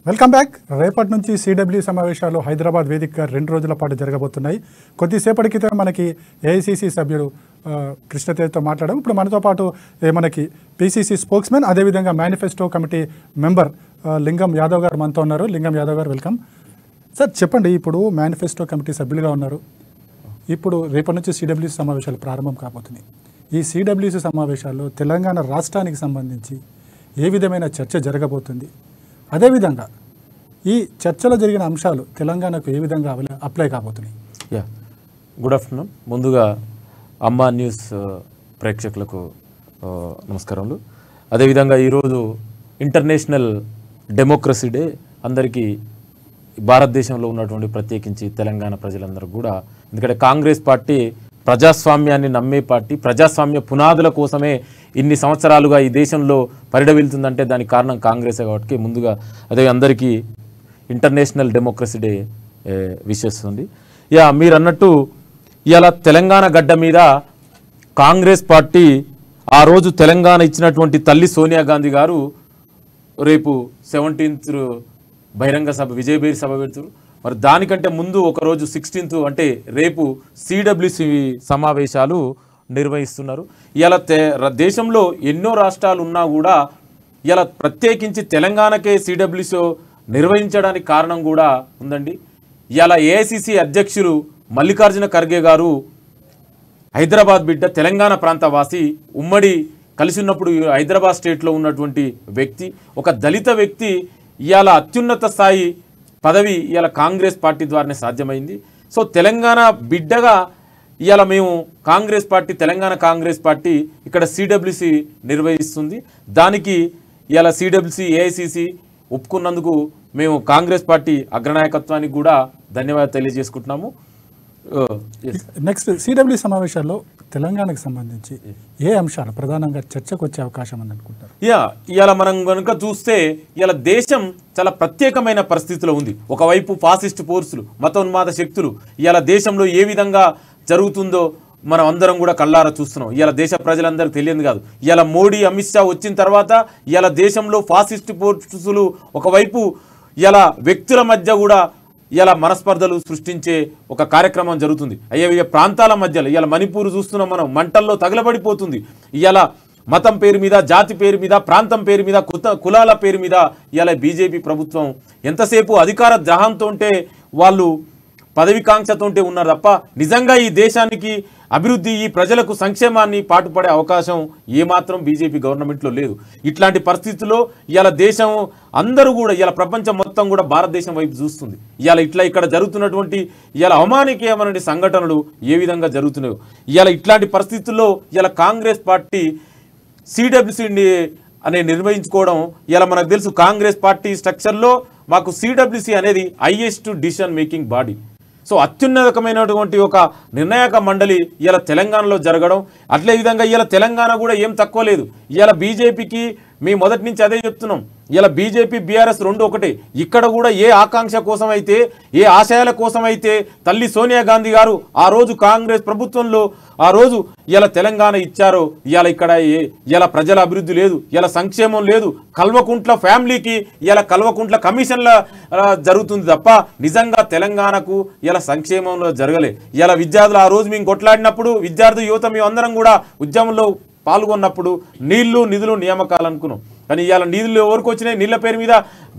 Welcome back. రేపటి నుంచి CW సమావేశాలు హైదరాబాద్ వేదికగా 2 రోజుల పాటు జరగబోతున్నాయి. కొద్దిసేపటి క్రితం మనకి ఏఐసిసి సభ్యుడు కృష్ణతేజతో మాట్లాడాం. ఇప్పుడు మనతో పాటు మనకి పిసిసి స్పోక్స్మెన్, అదేవిధంగా మేనిఫెస్టో కమిటీ మెంబర్ లింగం యాదవ్ గారు మనతో ఉన్నారు. లింగం యాదవ్ గారు వెల్కమ్. సార్ చెప్పండి, ఇప్పుడు మేనిఫెస్టో కమిటీ సభ్యులుగా ఉన్నారు. ఇప్పుడు రేపటి నుంచి సిడబ్ల్యూసి సమావేశాలు ప్రారంభం కాబోతున్నాయి. ఈ సిడబ్ల్యూసి సమావేశాల్లో తెలంగాణ రాష్ట్రానికి సంబంధించి ఏ విధమైన చర్చ జరగబోతుంది, అదేవిధంగా ఈ చర్చలో జరిగిన అంశాలు తెలంగాణకు ఏ విధంగా అప్లై కాబోతున్నాయి? Good afternoon. ముందుగా అమ్మా న్యూస్ ప్రేక్షకులకు నమస్కారములు. అదేవిధంగా ఈరోజు ఇంటర్నేషనల్ డెమోక్రసీ డే. అందరికీ భారతదేశంలో ఉన్నటువంటి ప్రత్యేకించి తెలంగాణ ప్రజలందరూ కూడా, ఎందుకంటే కాంగ్రెస్ పార్టీ ప్రజాస్వామ్యాన్ని నమ్మే పార్టీ, ప్రజాస్వామ్య పునాదుల కోసమే ఇన్ని సంవత్సరాలుగా ఈ దేశంలో పరిడవిల్తుందంటే దానికి కారణం కాంగ్రెసే. కాబట్టి ముందుగా అదే అందరికీ ఇంటర్నేషనల్ డెమోక్రసీ డే విషెస్ ఉంది. మీరు అన్నట్టు ఇవాళ తెలంగాణ గడ్డ మీద కాంగ్రెస్ పార్టీ ఆ రోజు తెలంగాణ ఇచ్చినటువంటి తల్లి సోనియా గాంధీ గారు రేపు 17th బహిరంగ సభ, విజయభేరి సభ పెడుతారు. మరి దానికంటే ముందు ఒకరోజు 16th అంటే రేపు సిడబ్ల్యూసి సమావేశాలు నిర్వహిస్తున్నారు. ఇలా దేశంలో ఎన్నో రాష్ట్రాలు ఉన్నా కూడా ఇలా ప్రత్యేకించి తెలంగాణకే సిడబ్ల్యూసి నిర్వహించడానికి కారణం కూడా ఉందండి. ఇలా ఏఐసిసి అధ్యక్షులు మల్లికార్జున ఖర్గే గారు హైదరాబాద్ బిడ్డ, తెలంగాణ ప్రాంత వాసి, ఉమ్మడి కలిసి ఉన్నప్పుడు హైదరాబాద్ స్టేట్లో ఉన్నటువంటి వ్యక్తి, ఒక దళిత వ్యక్తి ఇవాళ అత్యున్నత స్థాయి పదవి ఇవాళ కాంగ్రెస్ పార్టీ ద్వారానే సాధ్యమైంది. సో తెలంగాణ బిడ్డగా ఇవాళ మేము కాంగ్రెస్ పార్టీ, తెలంగాణ కాంగ్రెస్ పార్టీ ఇక్కడ సిడబ్ల్యూసి నిర్వహిస్తుంది. దానికి ఇవాళ సిడబ్ల్యూసి ఏఐసిసి ఒప్పుకున్నందుకు మేము కాంగ్రెస్ పార్టీ అగ్రనాయకత్వానికి కూడా ధన్యవాదాలు తెలియజేసుకుంటున్నాము. నెక్స్ట్ సిడబ్ల్యూ సమావేశాల్లో తెలంగాణకు సంబంధించి ఏ అంశాలు ప్రధానంగా చర్చకు వచ్చే అవకాశం ఉంది అనుకుంటారు? ఇవాళ మనం కనుక చూస్తే ఇవాళ దేశం చాలా ప్రత్యేకమైన పరిస్థితిలో ఉంది. ఒకవైపు ఫాసిస్ట్ ఫోర్సులు, మతోన్మాద శక్తులు ఇవాళ దేశంలో ఏ విధంగా జరుగుతుందో మనం అందరం కూడా కళ్ళారా చూస్తున్నాం. ఇవాళ దేశ ప్రజలందరికీ తెలియదు కాదు. ఇవాళ మోడీ, అమిత్ షా వచ్చిన తర్వాత ఇవాళ దేశంలో ఫాసిస్ట్ ఫోర్సులు ఒకవైపు ఇవాళ వ్యక్తుల మధ్య కూడా ఇలా మనస్పర్ధలు సృష్టించే ఒక కార్యక్రమం జరుగుతుంది. అయ్యే ప్రాంతాల మధ్యలో ఇవాళ మణిపూర్ చూస్తున్నాం మనం, మంటల్లో తగలబడిపోతుంది. ఇవాళ మతం పేరు మీద, జాతి పేరు మీద, ప్రాంతం పేరు మీద, కులాల పేరు మీద ఇవాళ బీజేపీ ప్రభుత్వం ఎంతసేపు అధికార దాహంతో ఉంటే, వాళ్ళు పదవికాంక్షతో ఉంటే ఉన్నారు తప్ప నిజంగా ఈ దేశానికి అభివృద్ధి, ఈ ప్రజలకు సంక్షేమాన్ని పాటుపడే అవకాశం ఏమాత్రం బీజేపీ గవర్నమెంట్లో లేదు. ఇట్లాంటి పరిస్థితుల్లో ఇవాళ దేశం అందరూ కూడా, ఇవాళ ప్రపంచం మొత్తం కూడా భారతదేశం వైపు చూస్తుంది. ఇవాళ ఇక్కడ జరుగుతున్నటువంటి ఇవాళ అవమానకీయమైన సంఘటనలు ఏ విధంగా జరుగుతున్నాయో, ఇవాళ ఇట్లాంటి పరిస్థితుల్లో ఇవాళ కాంగ్రెస్ పార్టీ సిడబ్ల్యూసి అనే నిర్వహించుకోవడం, ఇవాళ మనకు తెలుసు కాంగ్రెస్ పార్టీ స్ట్రక్చర్లో మాకు సిడబ్ల్యూసి అనేది highest decision making body. So అత్యున్నతమైనటువంటి ఒక నిర్ణాయక మండలి ఇలా తెలంగాణలో జరగడం, అట్లే విధంగా ఇలా తెలంగాణ కూడా ఏం తక్కువ లేదు. ఇలా బీజేపీకి మేము మొదటి నుంచి అదే చెప్తున్నాం, ఇలా బీజేపీ బీఆర్ఎస్ రెండు ఒకటే. ఇక్కడ కూడా ఏ ఆకాంక్ష కోసం అయితే, ఏ ఆశయాల కోసం అయితే తల్లి సోనియా గాంధీ గారు ఆ రోజు కాంగ్రెస్ ప్రభుత్వంలో ఆ రోజు ఇలా తెలంగాణ ఇచ్చారో, ఇవాళ ఇక్కడ ఇలా ప్రజల అభివృద్ధి లేదు, ఇలా సంక్షేమం లేదు. కల్వకుంట్ల ఫ్యామిలీకి ఇలా కల్వకుంట్ల కమిషన్ల జరుగుతుంది తప్ప నిజంగా తెలంగాణకు ఇలా సంక్షేమంలో జరగలే. ఇలా విద్యార్థులు ఆ రోజు మేము కొట్లాడినప్పుడు, విద్యార్థి యువత మేము అందరం కూడా ఉద్యమంలో పాల్గొన్నప్పుడు నీళ్లు, నిధులు, నియామకాలు అనుకున్నాం. కానీ ఇవాళ నిధులు ఎవరికి వచ్చినాయి? నీళ్ల పేరు మీద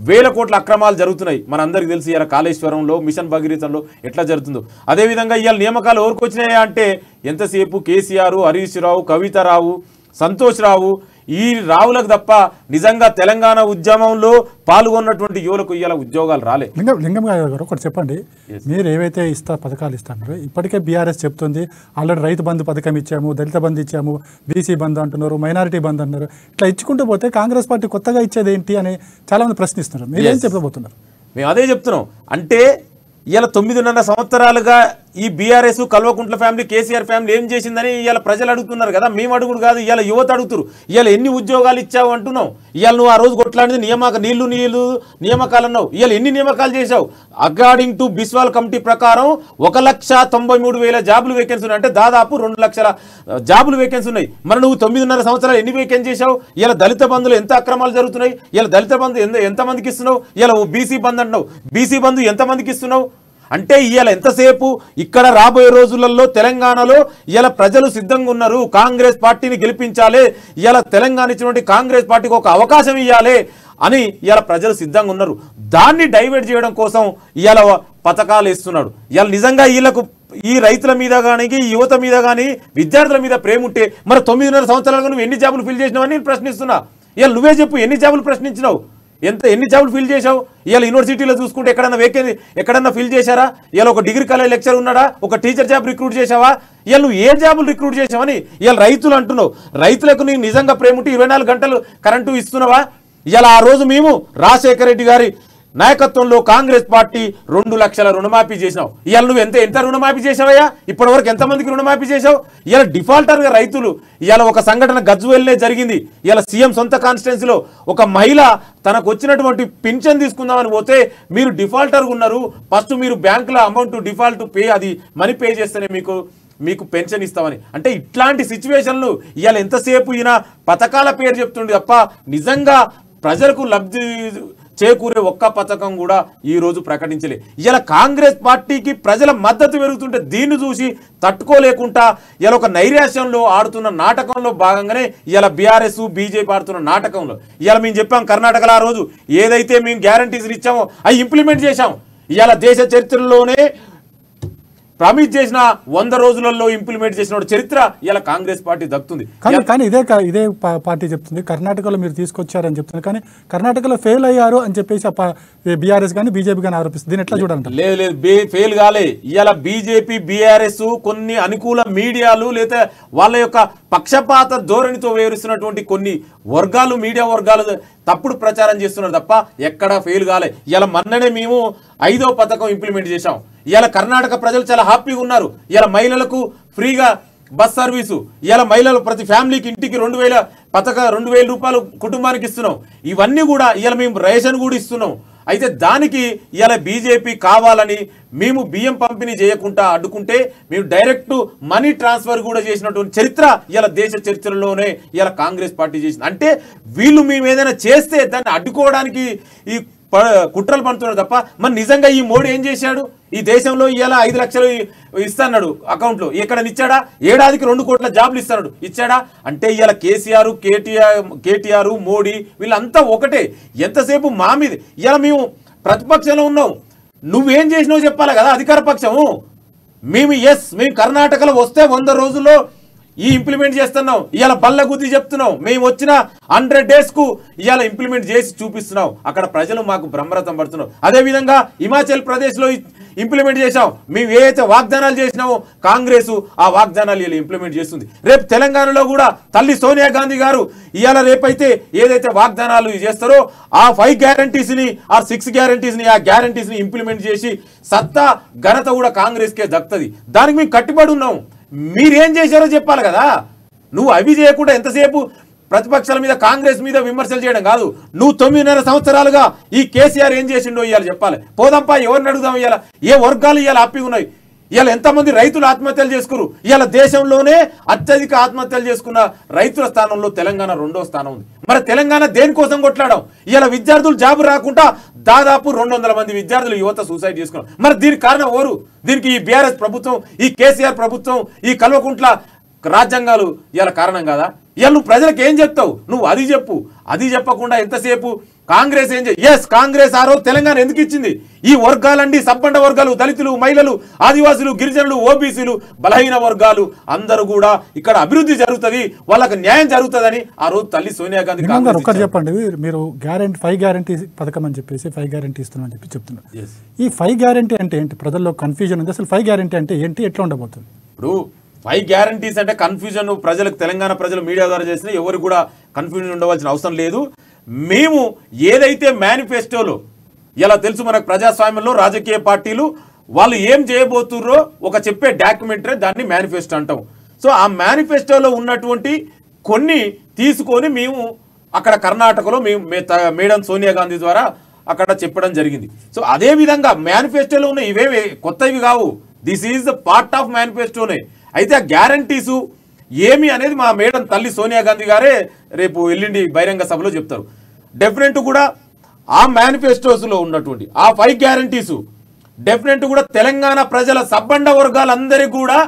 1000 కోట్ల అక్రమాలు జరుగుతున్నాయి. మన అందరికీ తెలిసి ఇవాళ కాళేశ్వరంలో, మిషన్ భగీరథంలో ఎట్లా జరుగుతుందో. అదేవిధంగా ఇవాళ నియామకాలు ఎవరికి వచ్చినాయా అంటే ఎంతసేపు కేసీఆర్, హరీష్ రావు, కవితారావు, సంతోష్ రావు, ఈ రావులకు తప్ప నిజంగా తెలంగాణ ఉద్యమంలో పాల్గొన్నటువంటి యువలకు ఇవాళ ఉద్యోగాలు రాలే. లింగం గారు ఒకటి చెప్పండి, మీరు ఏవైతే పథకాలు ఇస్తున్నారు, ఇప్పటికే బీఆర్ఎస్ చెప్తుంది ఆల్రెడీ రైతు బంధు పథకం ఇచ్చాము, దళిత బంధు ఇచ్చాము, బీసీ బంధు అంటున్నారు, మైనారిటీ బంధు అంటున్నారు. ఇట్లా ఇచ్చుకుంటూ పోతే కాంగ్రెస్ పార్టీ కొత్తగా ఇచ్చేది ఏంటి అని చాలా మంది ప్రశ్నిస్తున్నారు. మీరు ఏం చెప్పబోతున్నారు? మేము అదే చెప్తున్నాం. అంటే ఇలా 9.5 సంవత్సరాలుగా ఈ BRS Kalvakuntla family KCR family ఏం చేసిందని ఇవాళ ప్రజలు అడుగుతున్నారు కదా, మేము అడుగుడు కాదు, ఇవాళ యువత అడుగుతారు. ఇవాళ ఎన్ని ఉద్యోగాలు ఇచ్చావు అంటున్నావు, ఇవాళ నువ్వు ఆ రోజు కొట్లాడింది నీళ్లు నియామకాలు అన్నావు, ఇవాళ ఎన్ని నియామకాలు చేశావు? అకార్డింగ్ టు బిస్వాల్ కమిటీ ప్రకారం 1,93,000 జాబులు వేకెన్సీ ఉన్నాయి, అంటే దాదాపు 2 లక్షల జాబులు వేకెన్సీ ఉన్నాయి. మరి నువ్వు 9.5 సంవత్సరాలు ఎన్ని వేకెన్సీ చేశావు? ఇలా దళిత బంధులు ఎంత అక్రమాలు జరుగుతున్నాయి, ఇలా దళిత బంధు ఎంతమందికి ఇస్తున్నావు? ఇలా బీసీ బంధు అంటున్నావు, బీసీ బంధు ఎంతమందికి ఇస్తున్నావు? అంటే ఇవాళ ఎంతసేపు ఇక్కడ రాబోయే రోజులలో తెలంగాణలో ఇవాళ ప్రజలు సిద్ధంగా ఉన్నారు, కాంగ్రెస్ పార్టీని గెలిపించాలి, ఇవాళ తెలంగాణ ఇచ్చినటువంటి కాంగ్రెస్ పార్టీకి ఒక అవకాశం ఇవ్వాలి అని ఇవాళ ప్రజలు సిద్ధంగా ఉన్నారు. దాన్ని డైవర్ట్ చేయడం కోసం ఇవాళ పథకాలు ఇస్తున్నాడు. ఇవాళ నిజంగా వీళ్ళకు ఈ రైతుల మీద కానీ ఈ యువత మీద కానీ విద్యార్థుల మీద ప్రేమ ఉంటే మరి 9.5 సంవత్సరాలుగా నువ్వు ఎన్ని జాబులు ఫిల్ చేసినావని నేను ప్రశ్నిస్తున్నా. ఇవాళ నువ్వే చెప్పు, ఎన్ని జాబులు ప్రశ్నించినావు, ఎన్ని జాబులు ఫిల్ చేశావు? ఇవాళ యూనివర్సిటీలో చూసుకుంటే ఎక్కడన్నా ఫిల్ చేశారా? ఇవాళ ఒక డిగ్రీ కాలేజ్ లెక్చర్ ఉన్నాడా? ఒక టీచర్ జాబ్ రిక్రూట్ చేశావా? ఇవాళ నువ్వు ఏ జాబులు రిక్రూట్ చేసావని ఇవాళ రైతులు అంటున్నావు. రైతులకు నీకు నిజంగా ప్రేమ ఉంటే 24 గంటలు కరెంటు ఇస్తున్నావా? ఇవాళ ఆ రోజు మేము రాజశేఖర రెడ్డి గారి నాయకత్వంలో కాంగ్రెస్ పార్టీ 2 లక్షల రుణమాఫీ చేసినావు. ఇవాళ నువ్వు ఎంత రుణమాఫీ చేసావయ్యా? ఇప్పటివరకు ఎంతమందికి రుణమాఫీ చేసావు? ఇవాళ డిఫాల్టర్గా రైతులు, ఇవాళ ఒక సంఘటన గజ్వేల్నే జరిగింది. ఇవాళ సీఎం సొంత కాన్స్టిట్యున్సీలో ఒక మహిళ తనకు వచ్చినటువంటి పింఛన్ తీసుకుందామని పోతే మీరు డిఫాల్టర్గా ఉన్నారు, ఫస్ట్ మీరు బ్యాంకులో అమౌంట్ డిఫాల్ట్ అది మనీ పే చేస్తేనే మీకు పెన్షన్ ఇస్తామని. అంటే ఇట్లాంటి సిచ్యువేషన్లు ఇవాళ ఎంతసేపు ఈయన పథకాల పేరు చెప్తుండే తప్ప నిజంగా ప్రజలకు లబ్ధి చేకూరే ఒక్క పథకం కూడా ఈ రోజు ప్రకటించలే. ఇలా కాంగ్రెస్ పార్టీకి ప్రజల మద్దతు పెరుగుతుంటే దీన్ని చూసి తట్టుకోలేకుండా ఇలా ఒక నైరాశ్యంలో ఆడుతున్న నాటకంలో భాగంగానే ఇలా బీఆర్ఎస్ బీజేపీ ఆడుతున్న నాటకంలో ఇలా మేము చెప్పాం, కర్ణాటకలో ఆ రోజు ఏదైతే మేము గ్యారంటీస్ ఇచ్చామో అవి ఇంప్లిమెంట్ చేశాం. ఇలా దేశ చరిత్రలోనే ప్రామిస్ చేసిన 100 రోజులలో ఇంప్లిమెంట్ చేసిన చరిత్ర ఇలా కాంగ్రెస్ పార్టీ దక్కుతుంది. కానీ ఇదే పార్టీ చెప్తుంది కర్ణాటకలో మీరు తీసుకొచ్చారని చెప్తుంది, కానీ కర్ణాటకలో ఫెయిల్ అయ్యారు అని చెప్పేసి బీఆర్ఎస్ కానీ బీజేపీ కానీ ఆరోపిస్తుంది. దీని ఎట్లా చూడాలంటే లేదు ఫెయిల్ కాలే. ఇలా బీజేపీ బీఆర్ఎస్ కొన్ని అనుకూల మీడియాలు లేదా వాళ్ళ యొక్క పక్షపాత ధోరణితో వివరిస్తున్నటువంటి కొన్ని వర్గాలు, మీడియా వర్గాలు తప్పుడు ప్రచారం చేస్తున్నారు తప్ప ఎక్కడా ఫెయిల్ కాలే. ఇలా మొన్ననే మేము 5వ పథకం ఇంప్లిమెంట్ చేశాం. ఇలా కర్ణాటక ప్రజలు చాలా హ్యాపీగా ఉన్నారు. ఇలా మహిళలకు ఫ్రీగా బస్ సర్వీసు, ఇలా మహిళలు ప్రతి ఫ్యామిలీకి ఇంటికి 2,000 రూపాయలు కుటుంబానికి ఇస్తున్నాం. ఇవన్నీ కూడా ఇలా మేము రేషన్ కూడా ఇస్తున్నాం. అయితే దానికి ఇలా బీజేపీ కావాలని మేము బియ్యం పంపిణీ చేయకుండా అడ్డుకుంటే మేము డైరెక్ట్ మనీ ట్రాన్స్ఫర్ కూడా చేసినటువంటి చరిత్ర ఇలా దేశ చరిత్రలోనే ఇలా కాంగ్రెస్ పార్టీ చేసింది. అంటే వీళ్ళు మేము ఏదైనా చేస్తే దాన్ని అడ్డుకోవడానికి ఈ కుట్రలు పడుతున్నారు తప్ప మరి నిజంగా ఈ మోడీ ఏం చేశాడు? ఈ దేశంలో ఇలా 5 లక్షలు ఇస్తాడు అకౌంట్లో, ఎక్కడనిచ్చాడా? ఏడాదికి 2 కోట్ల జాబులు ఇచ్చాడా? అంటే ఇలా కేటీఆర్ మోడీ వీళ్ళంతా ఒకటే. ఎంతసేపు మా మీద ఇలా మేము ప్రతిపక్షంలో ఉన్నాం, నువ్వేం చేసినావు చెప్పాలి కదా అధికార పక్షము. మేము కర్ణాటకలో వస్తే 100 రోజుల్లో ఈ ఇంప్లిమెంట్ చేస్తున్నాం. ఇవాళ బల్ల గుద్ది చెప్తున్నాం, మేము వచ్చిన 100 days కు ఇవాళ ఇంప్లిమెంట్ చేసి చూపిస్తున్నాం. అక్కడ ప్రజలు మాకు బ్రహ్మరథం పడుతున్నాం. అదేవిధంగా హిమాచల్ ప్రదేశ్లో ఇంప్లిమెంట్ చేశాం. మేము ఏదైతే వాగ్దానాలు చేసినామో కాంగ్రెస్ ఆ వాగ్దానాలు ఇలా ఇంప్లిమెంట్ చేస్తుంది. రేపు తెలంగాణలో కూడా తల్లి సోనియా గాంధీ గారు ఇవాళ రేపైతే ఏదైతే వాగ్దానాలు చేస్తారో ఆ 5 గ్యారంటీస్ని ఆ 6 గ్యారంటీస్ని ఆ గ్యారంటీస్ని ఇంప్లిమెంట్ చేసి సత్తా ఘనత కూడా కాంగ్రెస్కే దక్కుతుంది. దానికి మేము కట్టుబడి ఉన్నాం. మీరేం చేశారో చెప్పాలి కదా. నువ్వు అవి చేయకుండా ఎంతసేపు ప్రతిపక్షాల మీద కాంగ్రెస్ మీద విమర్శలు చేయడం కాదు. నువ్వు 9.5 సంవత్సరాలుగా ఈ కేసీఆర్ ఏం చేసిండో ఇవాళ చెప్పాలి. పోదంపా, ఎవరిని అడుగుదాం? ఇవాళ ఏ వర్గాలు ఇవాళ హ్యాపీగా ఉన్నాయి? ఇవాళ ఎంతమంది రైతులు ఆత్మహత్యలు చేసుకున్నారు? ఇవాళ దేశంలోనే అత్యధిక ఆత్మహత్యలు చేసుకున్న రైతుల స్థానంలో తెలంగాణ 2వ స్థానం ఉంది. మరి తెలంగాణ దేనికోసం కొట్లాడాం? ఇవాళ విద్యార్థులు జాబు రాకుండా దాదాపు 200 మంది విద్యార్థులు యువత సూసైడ్ చేసుకున్నారు. మరి దీనికి కారణం ఎవరు? దీనికి ఈ బీఆర్ఎస్ ప్రభుత్వం, ఈ కేసీఆర్ ప్రభుత్వం, ఈ కల్వకుంట్ల రాజ్యాంగాలు ఇలా కారణం కాదా? ఇవాళ నువ్వు ప్రజలకు ఏం చెప్తావు? నువ్వు అది చెప్పు. అది చెప్పకుండా ఎంతసేపు కాంగ్రెస్ ఏం కాంగ్రెస్ ఆ రోజు తెలంగాణ ఎందుకు ఇచ్చింది? ఈ వర్గాలండి, సబ్బండ వర్గాలు, దళితులు, మహిళలు, ఆదివాసులు, గిరిజనులు, ఓబీసీలు, బలహీన వర్గాలు అందరూ కూడా ఇక్కడ అభివృద్ధి జరుగుతుంది, వాళ్ళకి న్యాయం జరుగుతుందని ఆ రోజు తల్లి సోనియా గాంధీ. ఒకటి చెప్పండి, మీరు 5 గ్యారంటీ పథకం అని చెప్పేసి 5 గ్యారంటీ ఇస్తున్నామని చెప్తున్నారు. ఈ 5 గ్యారంటీ అంటే ఏంటి? ప్రజల్లో కన్ఫ్యూజన్ ఉంది. అసలు 5 గ్యారంటీ అంటే ఏంటి, ఎట్లా ఉండబోతుంది? ఇప్పుడు 5 గ్యారంటీస్ అంటే కన్ఫ్యూజన్ ప్రజలకు, తెలంగాణ ప్రజలు మీడియా ద్వారా చేసిన ఎవరు కూడా కన్ఫ్యూజన్ ఉండవలసిన అవసరం లేదు. మేము ఏదైతే మేనిఫెస్టోలో ఇలా తెలుసు, మనకు ప్రజాస్వామ్యంలో రాజకీయ పార్టీలు వాళ్ళు ఏం చేయబోతుర్రో ఒక చెప్పే డాక్యుమెంటరీ, దాన్ని మేనిఫెస్టో అంటాం. సో ఆ మేనిఫెస్టోలో ఉన్నటువంటి కొన్ని తీసుకొని మేము అక్కడ కర్ణాటకలో మేడం సోనియా గాంధీ ద్వారా అక్కడ చెప్పడం జరిగింది. సో అదే విధంగా మేనిఫెస్టోలో ఉన్న ఇవేవి కొత్తవి కావు, this is the part of మేనిఫెస్టోనే. అయితే ఆ గ్యారంటీసు ఏమి అనేది మా మేడం తల్లి సోనియా గాంధీ గారే రేపు ఎల్లుండి బహిరంగ సభలో చెప్తారు. డెఫినెట్ కూడా ఆ మేనిఫెస్టోస్లో ఉన్నటువంటి ఆ 5 గ్యారంటీసు డెఫినెట్ కూడా తెలంగాణ ప్రజల సబ్బండ వర్గాలందరికీ కూడా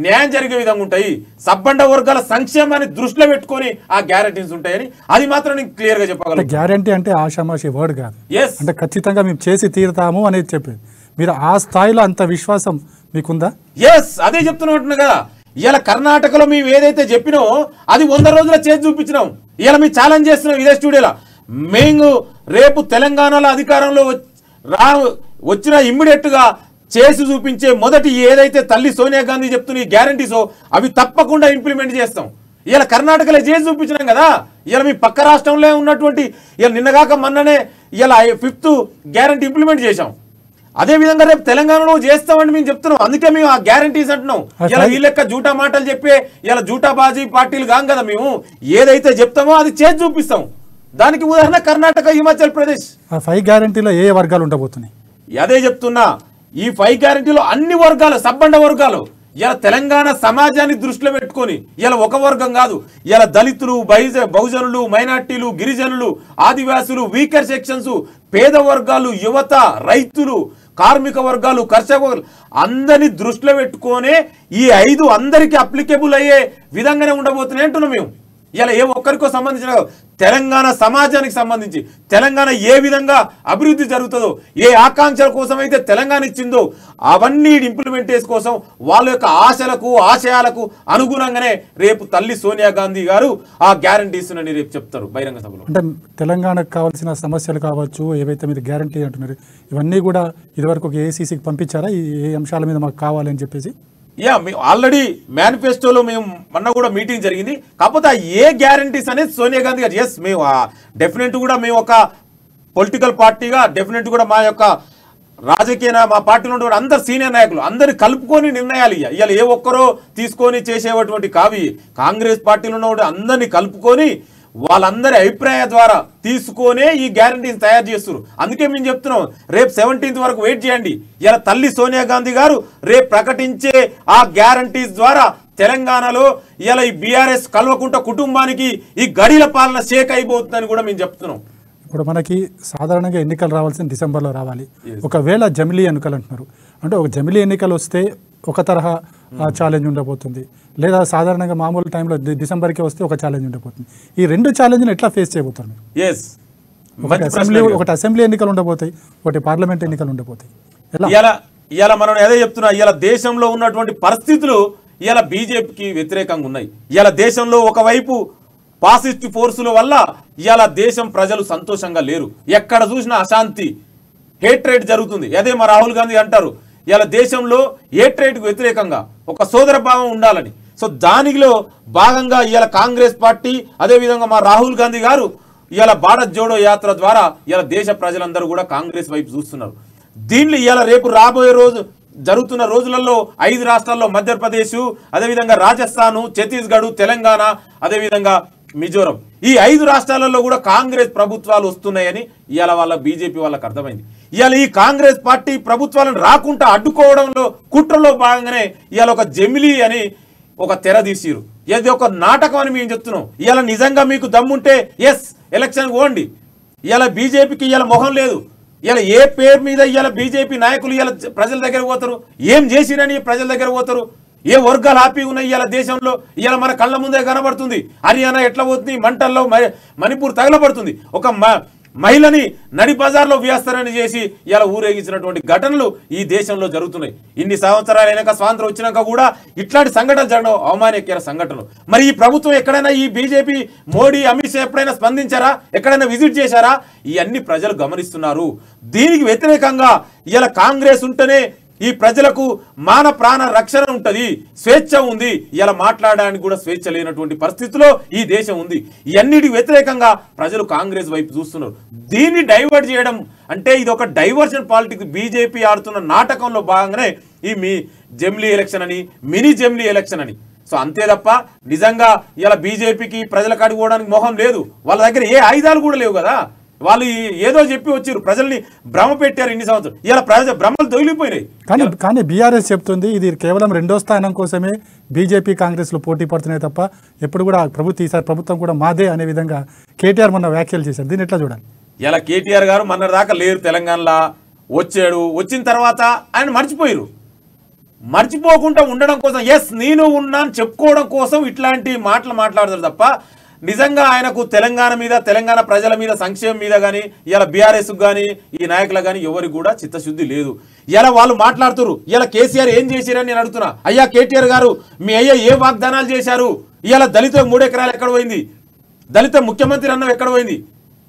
న్యాయం జరిగే విధంగా ఉంటాయి. సబ్బండ వర్గాల సంక్షేమాన్ని దృష్టిలో పెట్టుకొని ఆ గ్యారంటీస్ ఉంటాయని అది మాత్రం నేను క్లియర్ గా చెప్పగలను. గ్యారంటీ అంటే ఆషామాషి వర్డ్ కాదు, అంటే ఖచ్చితంగా మేము చేసి తీరుతాము అనేది చెప్పేది. మీరు ఆ స్థాయిలో అంత విశ్వాసం మీకుందా? ఎస్, అదే చెప్తున్నట్టు కదా. ఇలా కర్ణాటకలో మేము ఏదైతే చెప్పినో అది 100 రోజుల చేసి చూపించినాం. ఇలా మేము ఛాలెంజ్ చేస్తున్నాం ఇదే స్టూడియోలో. మేము రేపు తెలంగాణలో అధికారంలో వచ్చిన ఇమ్మీడియట్ గా చేసి చూపించే మొదటి ఏదైతే తల్లి సోనియా గాంధీ చెప్తున్న ఈ గ్యారంటీసో అవి తప్పకుండా ఇంప్లిమెంట్ చేస్తాం. ఇలా కర్ణాటకలో చేసి చూపించినాం కదా. ఇలా మీ పక్క రాష్ట్రంలో ఉన్నటువంటి ఇలా నిన్నగాక మొన్ననే ఇలా 5th గ్యారంటీ ఇంప్లిమెంట్ చేశాం. అదే విధంగా రేపు తెలంగాణలో చేస్తామని మేము చెప్తున్నాం. అందుకే మేము ఆ గ్యారంటీస్ అంటున్నాం. ఇలా ఈ లెక్క జూటా మాటలు చెప్పే ఇలా జూటాబాజీ పార్టీలు కాం కదా. మేము ఏదైతే చెప్తామో అది చేసి చూపిస్తాం. దానికి ఉదాహరణ కర్ణాటక, హిమాచల్ ప్రదేశ్. 5 గ్యారంటీలో ఏ వర్గాలు ఉండబోతున్నాయి? అదే చెప్తున్నా, ఈ 5 గ్యారంటీలో అన్ని వర్గాలు, సబ్బండ వర్గాలు, ఇలా తెలంగాణ సమాజాన్ని దృష్టిలో పెట్టుకొని ఇలా ఒక వర్గం కాదు, ఇలా దళితులు, బహుజనులు, మైనార్టీలు, గిరిజనులు, ఆదివాసులు, వీకర్ సెక్షన్స్, పేద వర్గాలు, యువత, రైతులు, కార్మిక వర్గాలు, కర్షక అందరినీ దృష్టిలో పెట్టుకొని ఈ 5 అందరికీ అప్లికేబుల్ అయ్యే విధంగానే ఉండబోతున్నాయి అంటున్నాం మేము. ఇలా ఏ ఒక్కరికో సంబంధించిన తెలంగాణ సమాజానికి సంబంధించి తెలంగాణ ఏ విధంగా అభివృద్ధి జరుగుతుందో, ఏ ఆకాంక్షల కోసం అయితే తెలంగాణ ఇచ్చిందో అవన్నీ ఇంప్లిమెంటేషన్ కోసం వాళ్ళ యొక్క ఆశలకు ఆశయాలకు అనుగుణంగానే రేపు తల్లి సోనియా గాంధీ గారు ఆ గ్యారంటీస్ అని రేపు చెప్తారు బహిరంగ సభలో. అంటే తెలంగాణకు కావాల్సిన సమస్యలు కావచ్చు, ఏవైతే మీరు గ్యారంటీ అంటున్నారు ఇవన్నీ కూడా ఇదివరకు ఏఐసీసీకి పంపించారా? ఈ అంశాల మీద మాకు కావాలని చెప్పేసి మేము ఆల్రెడీ మేనిఫెస్టోలో మేము మొన్న కూడా మీటింగ్ జరిగింది. కాకపోతే ఏ గ్యారంటీస్ అనేది సోనియా గాంధీ గారు ఎస్ మేము డెఫినెట్ కూడా మేము ఒక పొలిటికల్ పార్టీగా డెఫినెట్ కూడా మా యొక్క రాజకీయ మా పార్టీలో ఉన్న అందరు సీనియర్ నాయకులు అందరిని కలుపుకొని నిర్ణయాలు ఇవాళ ఏ ఒక్కరో తీసుకొని చేసేటువంటి కావి కాంగ్రెస్ పార్టీలో ఉన్న అందరినీ కలుపుకొని వాళ్ళందరి అభిప్రాయం ద్వారా తీసుకొనే ఈ గ్యారంటీని తయారు చేస్తారు. అందుకే మేము చెప్తున్నాం రేపు 17th వరకు వెయిట్ చేయండి. ఇలా తల్లి సోనియా గాంధీ గారు రేపు ప్రకటించే ఆ గ్యారంటీస్ ద్వారా తెలంగాణలో ఇలా ఈ బీఆర్ఎస్ కల్వకుంట కుటుంబానికి ఈ గడిల పాలన షేక్ అయిపోతుందని కూడా మేము చెప్తున్నాం. ఇప్పుడు మనకి సాధారణంగా ఎన్నికలు రావాల్సిన డిసెంబర్లో రావాలి. ఒకవేళ జమిలీ ఎన్నికలు అంటున్నారు, అంటే ఒక జమిలీ ఎన్నికలు వస్తే ఒక తరహా ఛాలెంజ్ ఉండబోతుంది, లేదా సాధారణంగా మామూలు టైంలో డిసెంబర్కి వస్తే ఒక ఛాలెంజ్ ఉండబోతుంది. ఈ 2 ఛాలెంజ్ని ఎట్లా ఫేస్ చేయబోతారు? ఒకటి అసెంబ్లీ ఎన్నికలు ఉండబోతాయి, ఒకటి పార్లమెంట్ ఎన్నికలు ఉండబోతాయి. ఇలా మనం అదే చెప్తున్నా, ఇలా దేశంలో ఉన్నటువంటి పరిస్థితులు ఇలా బీజేపీకి వ్యతిరేకంగా ఉన్నాయి. ఇలా దేశంలో ఒకవైపు ఫాసిస్ట్ ఫోర్సుల వల్ల ఇలా దేశం ప్రజలు సంతోషంగా లేరు. ఎక్కడ చూసినా అశాంతి, హేట్రేట్ జరుగుతుంది. అదే మా రాహుల్ గాంధీ అంటారు ఇలా దేశంలో హేట్రేట్కు వ్యతిరేకంగా ఒక సోదర భావం ఉండాలని. సో దానిలో భాగంగా ఇలా కాంగ్రెస్ పార్టీ అదేవిధంగా మా రాహుల్ గాంధీ గారు ఇలా భారత్ జోడో యాత్ర ద్వారా ఇలా దేశ ప్రజలందరూ కూడా కాంగ్రెస్ వైపు చూస్తున్నారు. దీన్ని ఇలా రేపు రాబోయే జరుగుతున్న రోజులలో 5 రాష్ట్రాల్లో మధ్యప్రదేశ్, అదేవిధంగా రాజస్థాన్, ఛత్తీస్గఢ్, తెలంగాణ, అదేవిధంగా మిజోరం, ఈ 5 రాష్ట్రాలలో కూడా కాంగ్రెస్ ప్రభుత్వాలు వస్తున్నాయని ఇవాళ వాళ్ళ బీజేపీ వాళ్ళకి అర్థమైంది. ఇవాళ ఈ కాంగ్రెస్ పార్టీ ప్రభుత్వాలను రాకుండా అడ్డుకోవడంలో కుట్రలో భాగంగానే ఇవాళ ఒక జమిలీ అని ఒక తెర తీసిరు. ఇది ఒక నాటకం అని మేము చెప్తున్నాం. ఇవాళ నిజంగా మీకు దమ్ముంటే ఎస్ ఎలక్షన్ పోండి. ఇవాళ బీజేపీకి ఇవాళ మొహం లేదు. ఇలా ఏ పేరు మీద ఇవాళ బీజేపీ నాయకులు ఇలా ప్రజల దగ్గర పోతారు, ఏం చేసిరని ప్రజల దగ్గర పోతారు, ఏ వర్గాలు హ్యాపీగా ఉన్నాయి ఇలా దేశంలో? ఇలా మన కళ్ళ ముందే కనబడుతుంది. హర్యానా ఎట్లా పోతుంది, మంటల్లో మణిపూర్ తగలబడుతుంది. ఒక మహిళని నడి బజార్లో వ్యాస్తరణ చేసి ఇలా ఊరేగించినటువంటి ఘటనలు ఈ దేశంలో జరుగుతున్నాయి. ఇన్ని సంవత్సరాలు అయినాక స్వాతంత్రం వచ్చినాక కూడా ఇట్లాంటి సంఘటనలు జరగడం అవమానకర సంఘటనలు. మరి ఈ ప్రభుత్వం ఎక్కడైనా ఈ బీజేపీ మోడీ అమిత్ షా ఎప్పుడైనా స్పందించారా? ఎక్కడైనా విజిట్ చేశారా? ఇవన్నీ ప్రజలు గమనిస్తున్నారు. దీనికి వ్యతిరేకంగా ఇలా కాంగ్రెస్ ఉంటేనే ఈ ప్రజలకు మాన ప్రాణ రక్షణ ఉంటుంది, స్వేచ్ఛ ఉంది. ఇలా మాట్లాడడానికి కూడా స్వేచ్ఛ లేనటువంటి పరిస్థితిలో ఈ దేశం ఉంది. ఇవన్నిటికి వ్యతిరేకంగా ప్రజలు కాంగ్రెస్ వైపు చూస్తున్నారు. దీన్ని డైవర్ట్ చేయడం అంటే ఇది ఒక డైవర్షన్ పాలిటిక్స్ బీజేపీ ఆడుతున్న నాటకంలో భాగంగానే ఈ మీ జమిలీ ఎలక్షన్ అని, మినీ జమిలీ ఎలక్షన్ అని. సో అంతే తప్ప నిజంగా ఇలా బీజేపీకి ప్రజలకు అడుగుకోవడానికి మొహం లేదు. వాళ్ళ దగ్గర ఏ ఆయుధాలు కూడా లేవు కదా. వాళ్ళు ఏదో చెప్పి వచ్చారు, ప్రజల్ని భ్రమ పెట్టారు ఇన్ని సంవత్సరం. ఇలా భ్రమలు తొలిగిపోయినాయి. కానీ బీఆర్ఎస్ చెప్తుంది ఇది కేవలం 2వ స్థానం కోసమే బీజేపీ కాంగ్రెస్లు పోటీ పడుతున్నాయి తప్ప ఎప్పుడు కూడా ఈసారి ప్రభుత్వం కూడా మాదే అనే విధంగా కేటీఆర్ మొన్న వ్యాఖ్యలు చేశారు. దీన్ని ఎట్లా చూడాలి? ఇలా కేటీఆర్ గారు మొన్న దాకా లేరు తెలంగాణలో, వచ్చాడు. వచ్చిన తర్వాత ఆయన మర్చిపోకుండా ఉండడం కోసం, ఎస్ నేను ఉన్నాను చెప్పుకోవడం కోసం ఇట్లాంటి మాటలు మాట్లాడతారు తప్ప నిజంగా ఆయనకు తెలంగాణ మీద, తెలంగాణ ప్రజల మీద, సంక్షేమం మీద కానీ ఇలా బీఆర్ఎస్ కానీ ఈ నాయకులు కానీ ఎవరికి కూడా చిత్తశుద్ధి లేదు. ఇలా వాళ్ళు మాట్లాడుతున్నారు. ఇలా కేసీఆర్ ఏం చేశారని నేను అడుగుతున్నా. అయ్యా కేటీఆర్ గారు, మీ అయ్యా ఏ వాగ్దానాలు చేశారు? ఇలా దళితులకు 3 ఎకరాలు ఎక్కడ పోయింది? దళిత ముఖ్యమంత్రి అన్నం ఎక్కడ పోయింది?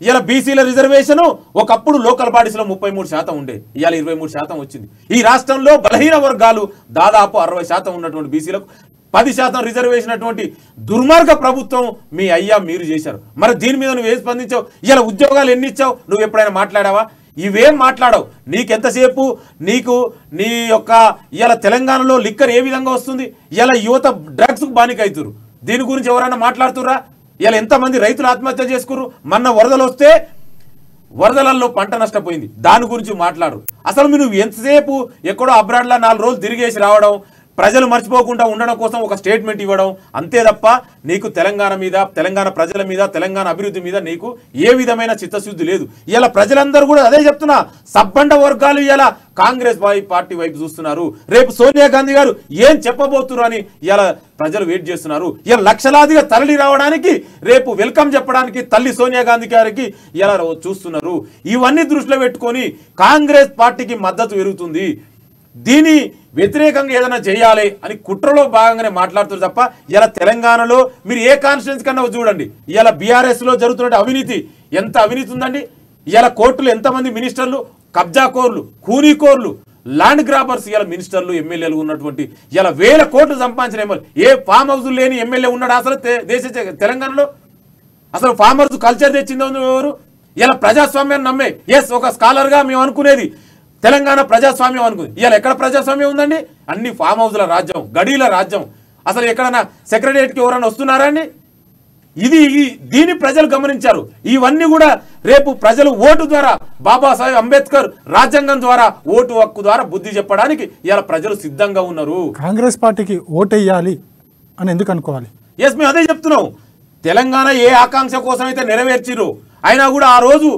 ఇలా బీసీల రిజర్వేషన్ ఒకప్పుడు లోకల్ బాడీస్లో 33% ఉండే, ఇవాళ 23% వచ్చింది. ఈ రాష్ట్రంలో బలహీన వర్గాలు దాదాపు 60% ఉన్నటువంటి బీసీలకు 10% రిజర్వేషన్ అటువంటి దుర్మార్గ ప్రభుత్వం మీ అయ్యా మీరు చేశారు. మరి దీని మీద నువ్వు ఏం స్పందించావు? ఇలా ఉద్యోగాలు ఎన్ని ఇచ్చావు? నువ్వు ఎప్పుడైనా మాట్లాడావా? ఇవేం మాట్లాడవు. నీకెంతసేపు నీ యొక్క ఇలా తెలంగాణలో లిక్కర్ ఏ విధంగా వస్తుంది? ఇలా యువత డ్రగ్స్కు బానిక అవుతురు. దీని గురించి ఎవరైనా మాట్లాడుతురా? ఇలా ఎంతమంది రైతులు ఆత్మహత్య చేసుకురు? మొన్న వరదలు వస్తే వరదలలో పంట నష్టపోయింది, దాని గురించి మాట్లాడు. అసలు నువ్వు ఎంతసేపు ఎక్కడో అబ్రాడ్లో 4 రోజులు తిరిగేసి రావడం, ప్రజలు మర్చిపోకుండా ఉండడం కోసం ఒక స్టేట్మెంట్ ఇవ్వడం, అంతే తప్ప నీకు తెలంగాణ మీద, తెలంగాణ ప్రజల మీద, తెలంగాణ అభివృద్ధి మీద నీకు ఏ విధమైన చిత్తశుద్ధి లేదు. ఇలా ప్రజలందరూ కూడా అదే చెప్తున్నా, సబ్బండ వర్గాలు ఇలా కాంగ్రెస్ పార్టీ వైపు చూస్తున్నారు. రేపు సోనియా గాంధీ గారు ఏం చెప్పబోతున్నారు అని ఇలా ప్రజలు వెయిట్ చేస్తున్నారు. ఇలా లక్షలాదిగా తరలి రావడానికి, రేపు వెల్కమ్ చెప్పడానికి తల్లి సోనియా గాంధీ గారికి ఇలా చూస్తున్నారు. ఇవన్నీ దృష్టిలో పెట్టుకొని కాంగ్రెస్ పార్టీకి మద్దతు పెరుగుతుంది. దీని వ్యతిరేకంగా ఏదైనా చేయాలి అని కుట్రలో భాగంగానే మాట్లాడుతారు తప్ప ఇలా తెలంగాణలో మీరు ఏ కాన్స్టిట్యున్సీ కన్నా చూడండి, ఇలా బీఆర్ఎస్లో జరుగుతున్న అవినీతి ఎంత అవినీతి ఉందండి. ఇలా కోర్టులు ఎంతమంది మినిస్టర్లు కబ్జాకోర్లు, కూనీకోర్లు, ల్యాండ్ గ్రాబర్స్ ఇలా మినిస్టర్లు, ఎమ్మెల్యేలు ఉన్నటువంటి ఇలా 1000 కోట్లు సంపాదించిన ఎమ్మెల్యే, ఏ ఫామ్ హౌస్ లేని ఎమ్మెల్యే ఉన్నాడు అసలు తెలంగాణలో? అసలు ఫామ్ హౌస్ కల్చర్ తెచ్చిందో ఎవరు? ఇలా ప్రజాస్వామ్యాన్ని నమ్మే, ఎస్ ఒక స్కాలర్గా మేము అనుకునేది తెలంగాణ ప్రజాస్వామ్యం అనుకుంది. ఇవాళ ఎక్కడ ప్రజాస్వామ్యం ఉందండి? అన్ని ఫామ్ హౌస్ల రాజ్యం, గడీల రాజ్యం. అసలు ఎక్కడన్నా సెక్రటరియట్కి ఎవరైనా వస్తున్నారా అండి? దీన్ని ప్రజలు గమనించారు. ఇవన్నీ కూడా రేపు ప్రజలు ఓటు ద్వారా, బాబాసాహెబ్ అంబేద్కర్ రాజ్యాంగం ద్వారా, ఓటు హక్కు ద్వారా బుద్ధి చెప్పడానికి ఇలా ప్రజలు సిద్ధంగా ఉన్నారు. కాంగ్రెస్ పార్టీకి ఓటేయాలి అని ఎందుకు అనుకోవాలి? ఎస్, మేము అదే చెప్తున్నాం. తెలంగాణ ఏ ఆకాంక్ష కోసం అయితే నెరవేర్చిరో అయినా కూడా ఆ రోజు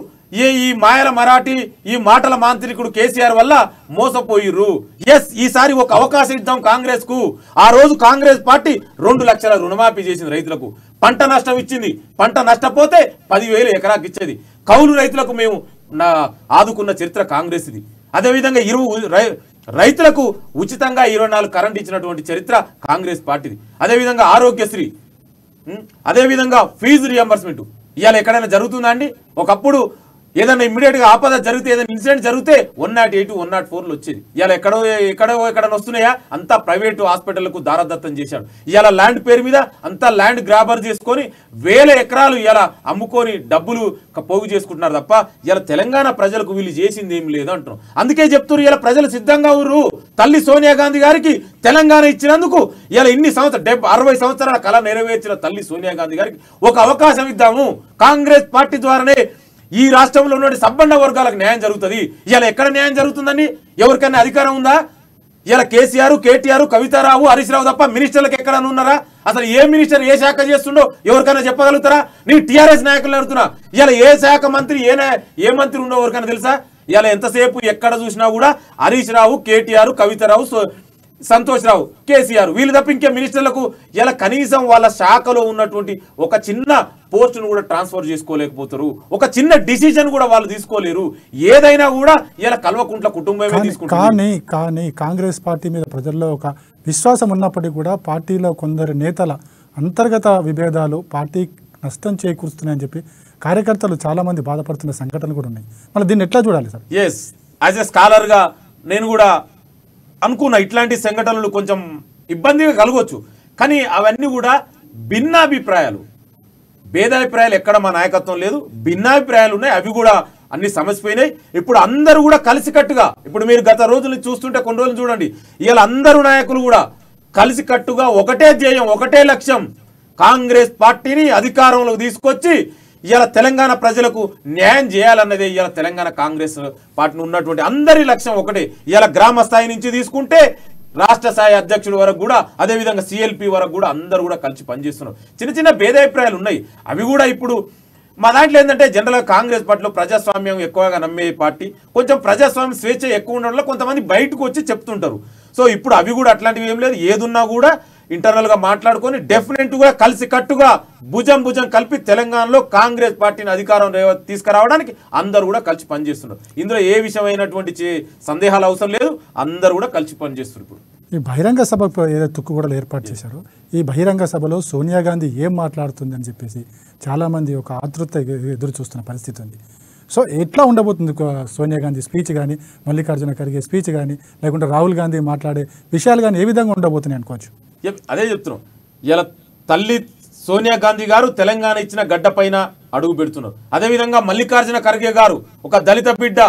ఈ మాయల మరాఠీ, ఈ మాటల మాంత్రికుడు కేసీఆర్ వల్ల మోసపోయిర్రు. ఎస్, ఈసారి ఒక అవకాశం ఇద్దాం కాంగ్రెస్ కు. ఆ రోజు కాంగ్రెస్ పార్టీ 2 లక్షల రుణమాఫీ చేసింది రైతులకు. పంట నష్టం ఇచ్చింది. పంట నష్టపోతే 10,000 ఎకరాకి ఇచ్చేది. కౌలు రైతులకు మేము ఆదుకున్న చరిత్ర కాంగ్రెస్ ఇది. అదేవిధంగా రైతులకు ఉచితంగా 24 కరెంట్ ఇచ్చినటువంటి చరిత్ర కాంగ్రెస్ పార్టీది. అదేవిధంగా ఆరోగ్యశ్రీ, అదేవిధంగా ఫీజు రియంబర్స్మెంట్ ఇవాళ ఎక్కడైనా జరుగుతుందా అండి? ఒకప్పుడు ఏదైనా ఇమ్మీడియట్గా ఆపద జరిగితే, ఏదైనా ఇన్సిడెంట్ జరిగితే 108, 104 వచ్చేది. ఇవాళ ఎక్కడైనా వస్తున్నాయా? అంతా ప్రైవేటు హాస్పిటళ్లకు దారదత్తం చేశాడు. ఇవాళ ల్యాండ్ పేరు మీద అంతా ల్యాండ్ గ్రాబర్ చేసుకొని 1000 ఎకరాలు ఇలా అమ్ముకొని డబ్బులు పోగు చేసుకుంటున్నారు తప్ప ఇలా తెలంగాణ ప్రజలకు వీళ్ళు చేసింది ఏం లేదు అంటున్నాం. అందుకే చెప్తున్నారు ఇలా ప్రజలు సిద్ధంగా ఉన్నారు. తల్లి సోనియా గాంధీ గారికి తెలంగాణ ఇచ్చినందుకు ఇలా ఇన్ని 60 సంవత్సరాల కళ నెరవేర్చిన తల్లి సోనియా గాంధీ గారికి ఒక అవకాశం ఇద్దాము. కాంగ్రెస్ పార్టీ ద్వారానే ఈ రాష్ట్రంలో ఉన్న సబ్బండ వర్గాలకు న్యాయం జరుగుతుంది. ఇలా ఎక్కడ న్యాయం జరుగుతుందండి? ఎవరికైనా అధికారం ఉందా? ఇలా కేసీఆర్, కేటీఆర్, కవితారావు, హరీష్ రావు తప్ప మినిస్టర్లకు ఎక్కడైనా ఉన్నారా? అసలు ఏ మినిస్టర్ ఏ శాఖ చేస్తుండో ఎవరికైనా చెప్పగలుగుతారా? నేను టీఆర్ఎస్ నాయకులు అడుగుతున్నా, ఇలా ఏ శాఖ మంత్రి ఏ మంత్రి ఉండో ఎవరికైనా తెలుసా? ఇలా ఎంతసేపు ఎక్కడ చూసినా కూడా హరీష్ రావు, కేటీఆర్, కవితారావు, సంతోష్ రావు, కేసీఆర్ వీళ్ళు తప్ప ఇంకే మినిస్టర్లకు ఇలా కనీసం వాళ్ళ శాఖలో ఉన్నటువంటి ఒక చిన్న పోస్టును కూడా ట్రాన్స్ఫర్ చేసుకోలేకపోతారు. ఒక చిన్న డిసిజన్ కూడా వాళ్ళు తీసుకోలేరు. ఏదైనా కూడా ఇలా కల్వకుంట్ల కుటుంబమే తీసుకుంటుంది. కానీ కాంగ్రెస్ పార్టీ మీద ప్రజల్లో ఒక విశ్వాసం ఉన్నప్పటికీ కూడా పార్టీలో కొందరు నేతల అంతర్గత విభేదాలు పార్టీ నష్టం చేకూరుస్తున్నాయని చెప్పి కార్యకర్తలు చాలా మంది బాధపడుతున్న సంఘటనలు కూడా ఉన్నాయి. మళ్ళీ దీన్ని ఎట్లా చూడాలి సార్? ఎస్, యాజ్ ఎ స్కాలర్గా నేను కూడా అనుకున్న ఇట్లాంటి సంఘటనలు కొంచెం ఇబ్బందిగా కలగవచ్చు. కానీ అవన్నీ కూడా భిన్నాభిప్రాయాలు, భేదాభిప్రాయాలు ఎక్కడ మా నాయకత్వం లేదు, భిన్నాభిప్రాయాలు ఉన్నాయి. అవి కూడా అన్ని సమసిపోయినాయి. ఇప్పుడు అందరూ కూడా కలిసికట్టుగా, ఇప్పుడు మీరు గత రోజులు చూస్తుంటే కొన్ని రోజులు చూడండి, ఇవాళ అందరూ నాయకులు కూడా కలిసికట్టుగా ఒకటే ధ్యేయం, ఒకటే లక్ష్యం, కాంగ్రెస్ పార్టీని అధికారంలోకి తీసుకొచ్చి ఇవాళ తెలంగాణ ప్రజలకు న్యాయం చేయాలన్నదే ఇవాళ తెలంగాణ కాంగ్రెస్ పార్టీని ఉన్నటువంటి అందరి లక్ష్యం ఒకటే. ఇవాళ గ్రామ స్థాయి నుంచి తీసుకుంటే రాష్ట్ర స్థాయి అధ్యక్షుల వరకు కూడా, అదేవిధంగా సిఎల్పి వరకు కూడా అందరూ కూడా కలిసి పనిచేస్తున్నారు. చిన్న చిన్న భేదాభిప్రాయాలు ఉన్నాయి, అవి కూడా ఇప్పుడు మా దాంట్లో ఏంటంటే జనరల్గా కాంగ్రెస్ పార్టీలో ప్రజాస్వామ్యం ఎక్కువగా నమ్మే పార్టీ, కొంచెం ప్రజాస్వామ్యం స్వేచ్ఛ ఎక్కువ ఉండడం వల్ల కొంతమంది బయటకు వచ్చి చెప్తుంటారు. సో ఇప్పుడు అవి కూడా అట్లాంటివి ఏం లేదు, ఏదున్నా కూడా ఇంటర్నల్గా మాట్లాడుకొని డెఫినెట్గా కలిసి కట్టుగా భుజం కలిపి తెలంగాణలో కాంగ్రెస్ పార్టీని అధికారం తీసుకురావడానికి అందరూ కూడా కలిసి పనిచేస్తున్నారు. ఇందులో ఏ విషయమైనటువంటి సందేహాలు అవసరం లేదు, అందరూ కూడా కలిసి పనిచేస్తున్నారు. ఇప్పుడు ఈ బహిరంగ సభ ఏదైతే తుక్కు కూడా ఏర్పాటు చేశారో, ఈ బహిరంగ సభలో సోనియా గాంధీ ఏం మాట్లాడుతుంది అని చెప్పేసి చాలామంది ఒక ఆతృత ఎదురు చూస్తున్న పరిస్థితి ఉంది. సో ఎట్లా ఉండబోతుంది సోనియా గాంధీ స్పీచ్ కానీ, మల్లికార్జున ఖర్గే స్పీచ్ కానీ, లేకుంటే రాహుల్ గాంధీ మాట్లాడే విషయాలు కానీ ఏ విధంగా ఉండబోతున్నాయి అనుకోవచ్చు? అదే చెప్తున్నాం, ఇలా తల్లి సోనియా గాంధీ గారు తెలంగాణ ఇచ్చిన గడ్డ పైన అడుగు పెడుతున్నారు. అదేవిధంగా మల్లికార్జున ఖర్గే గారు ఒక దళిత బిడ్డ,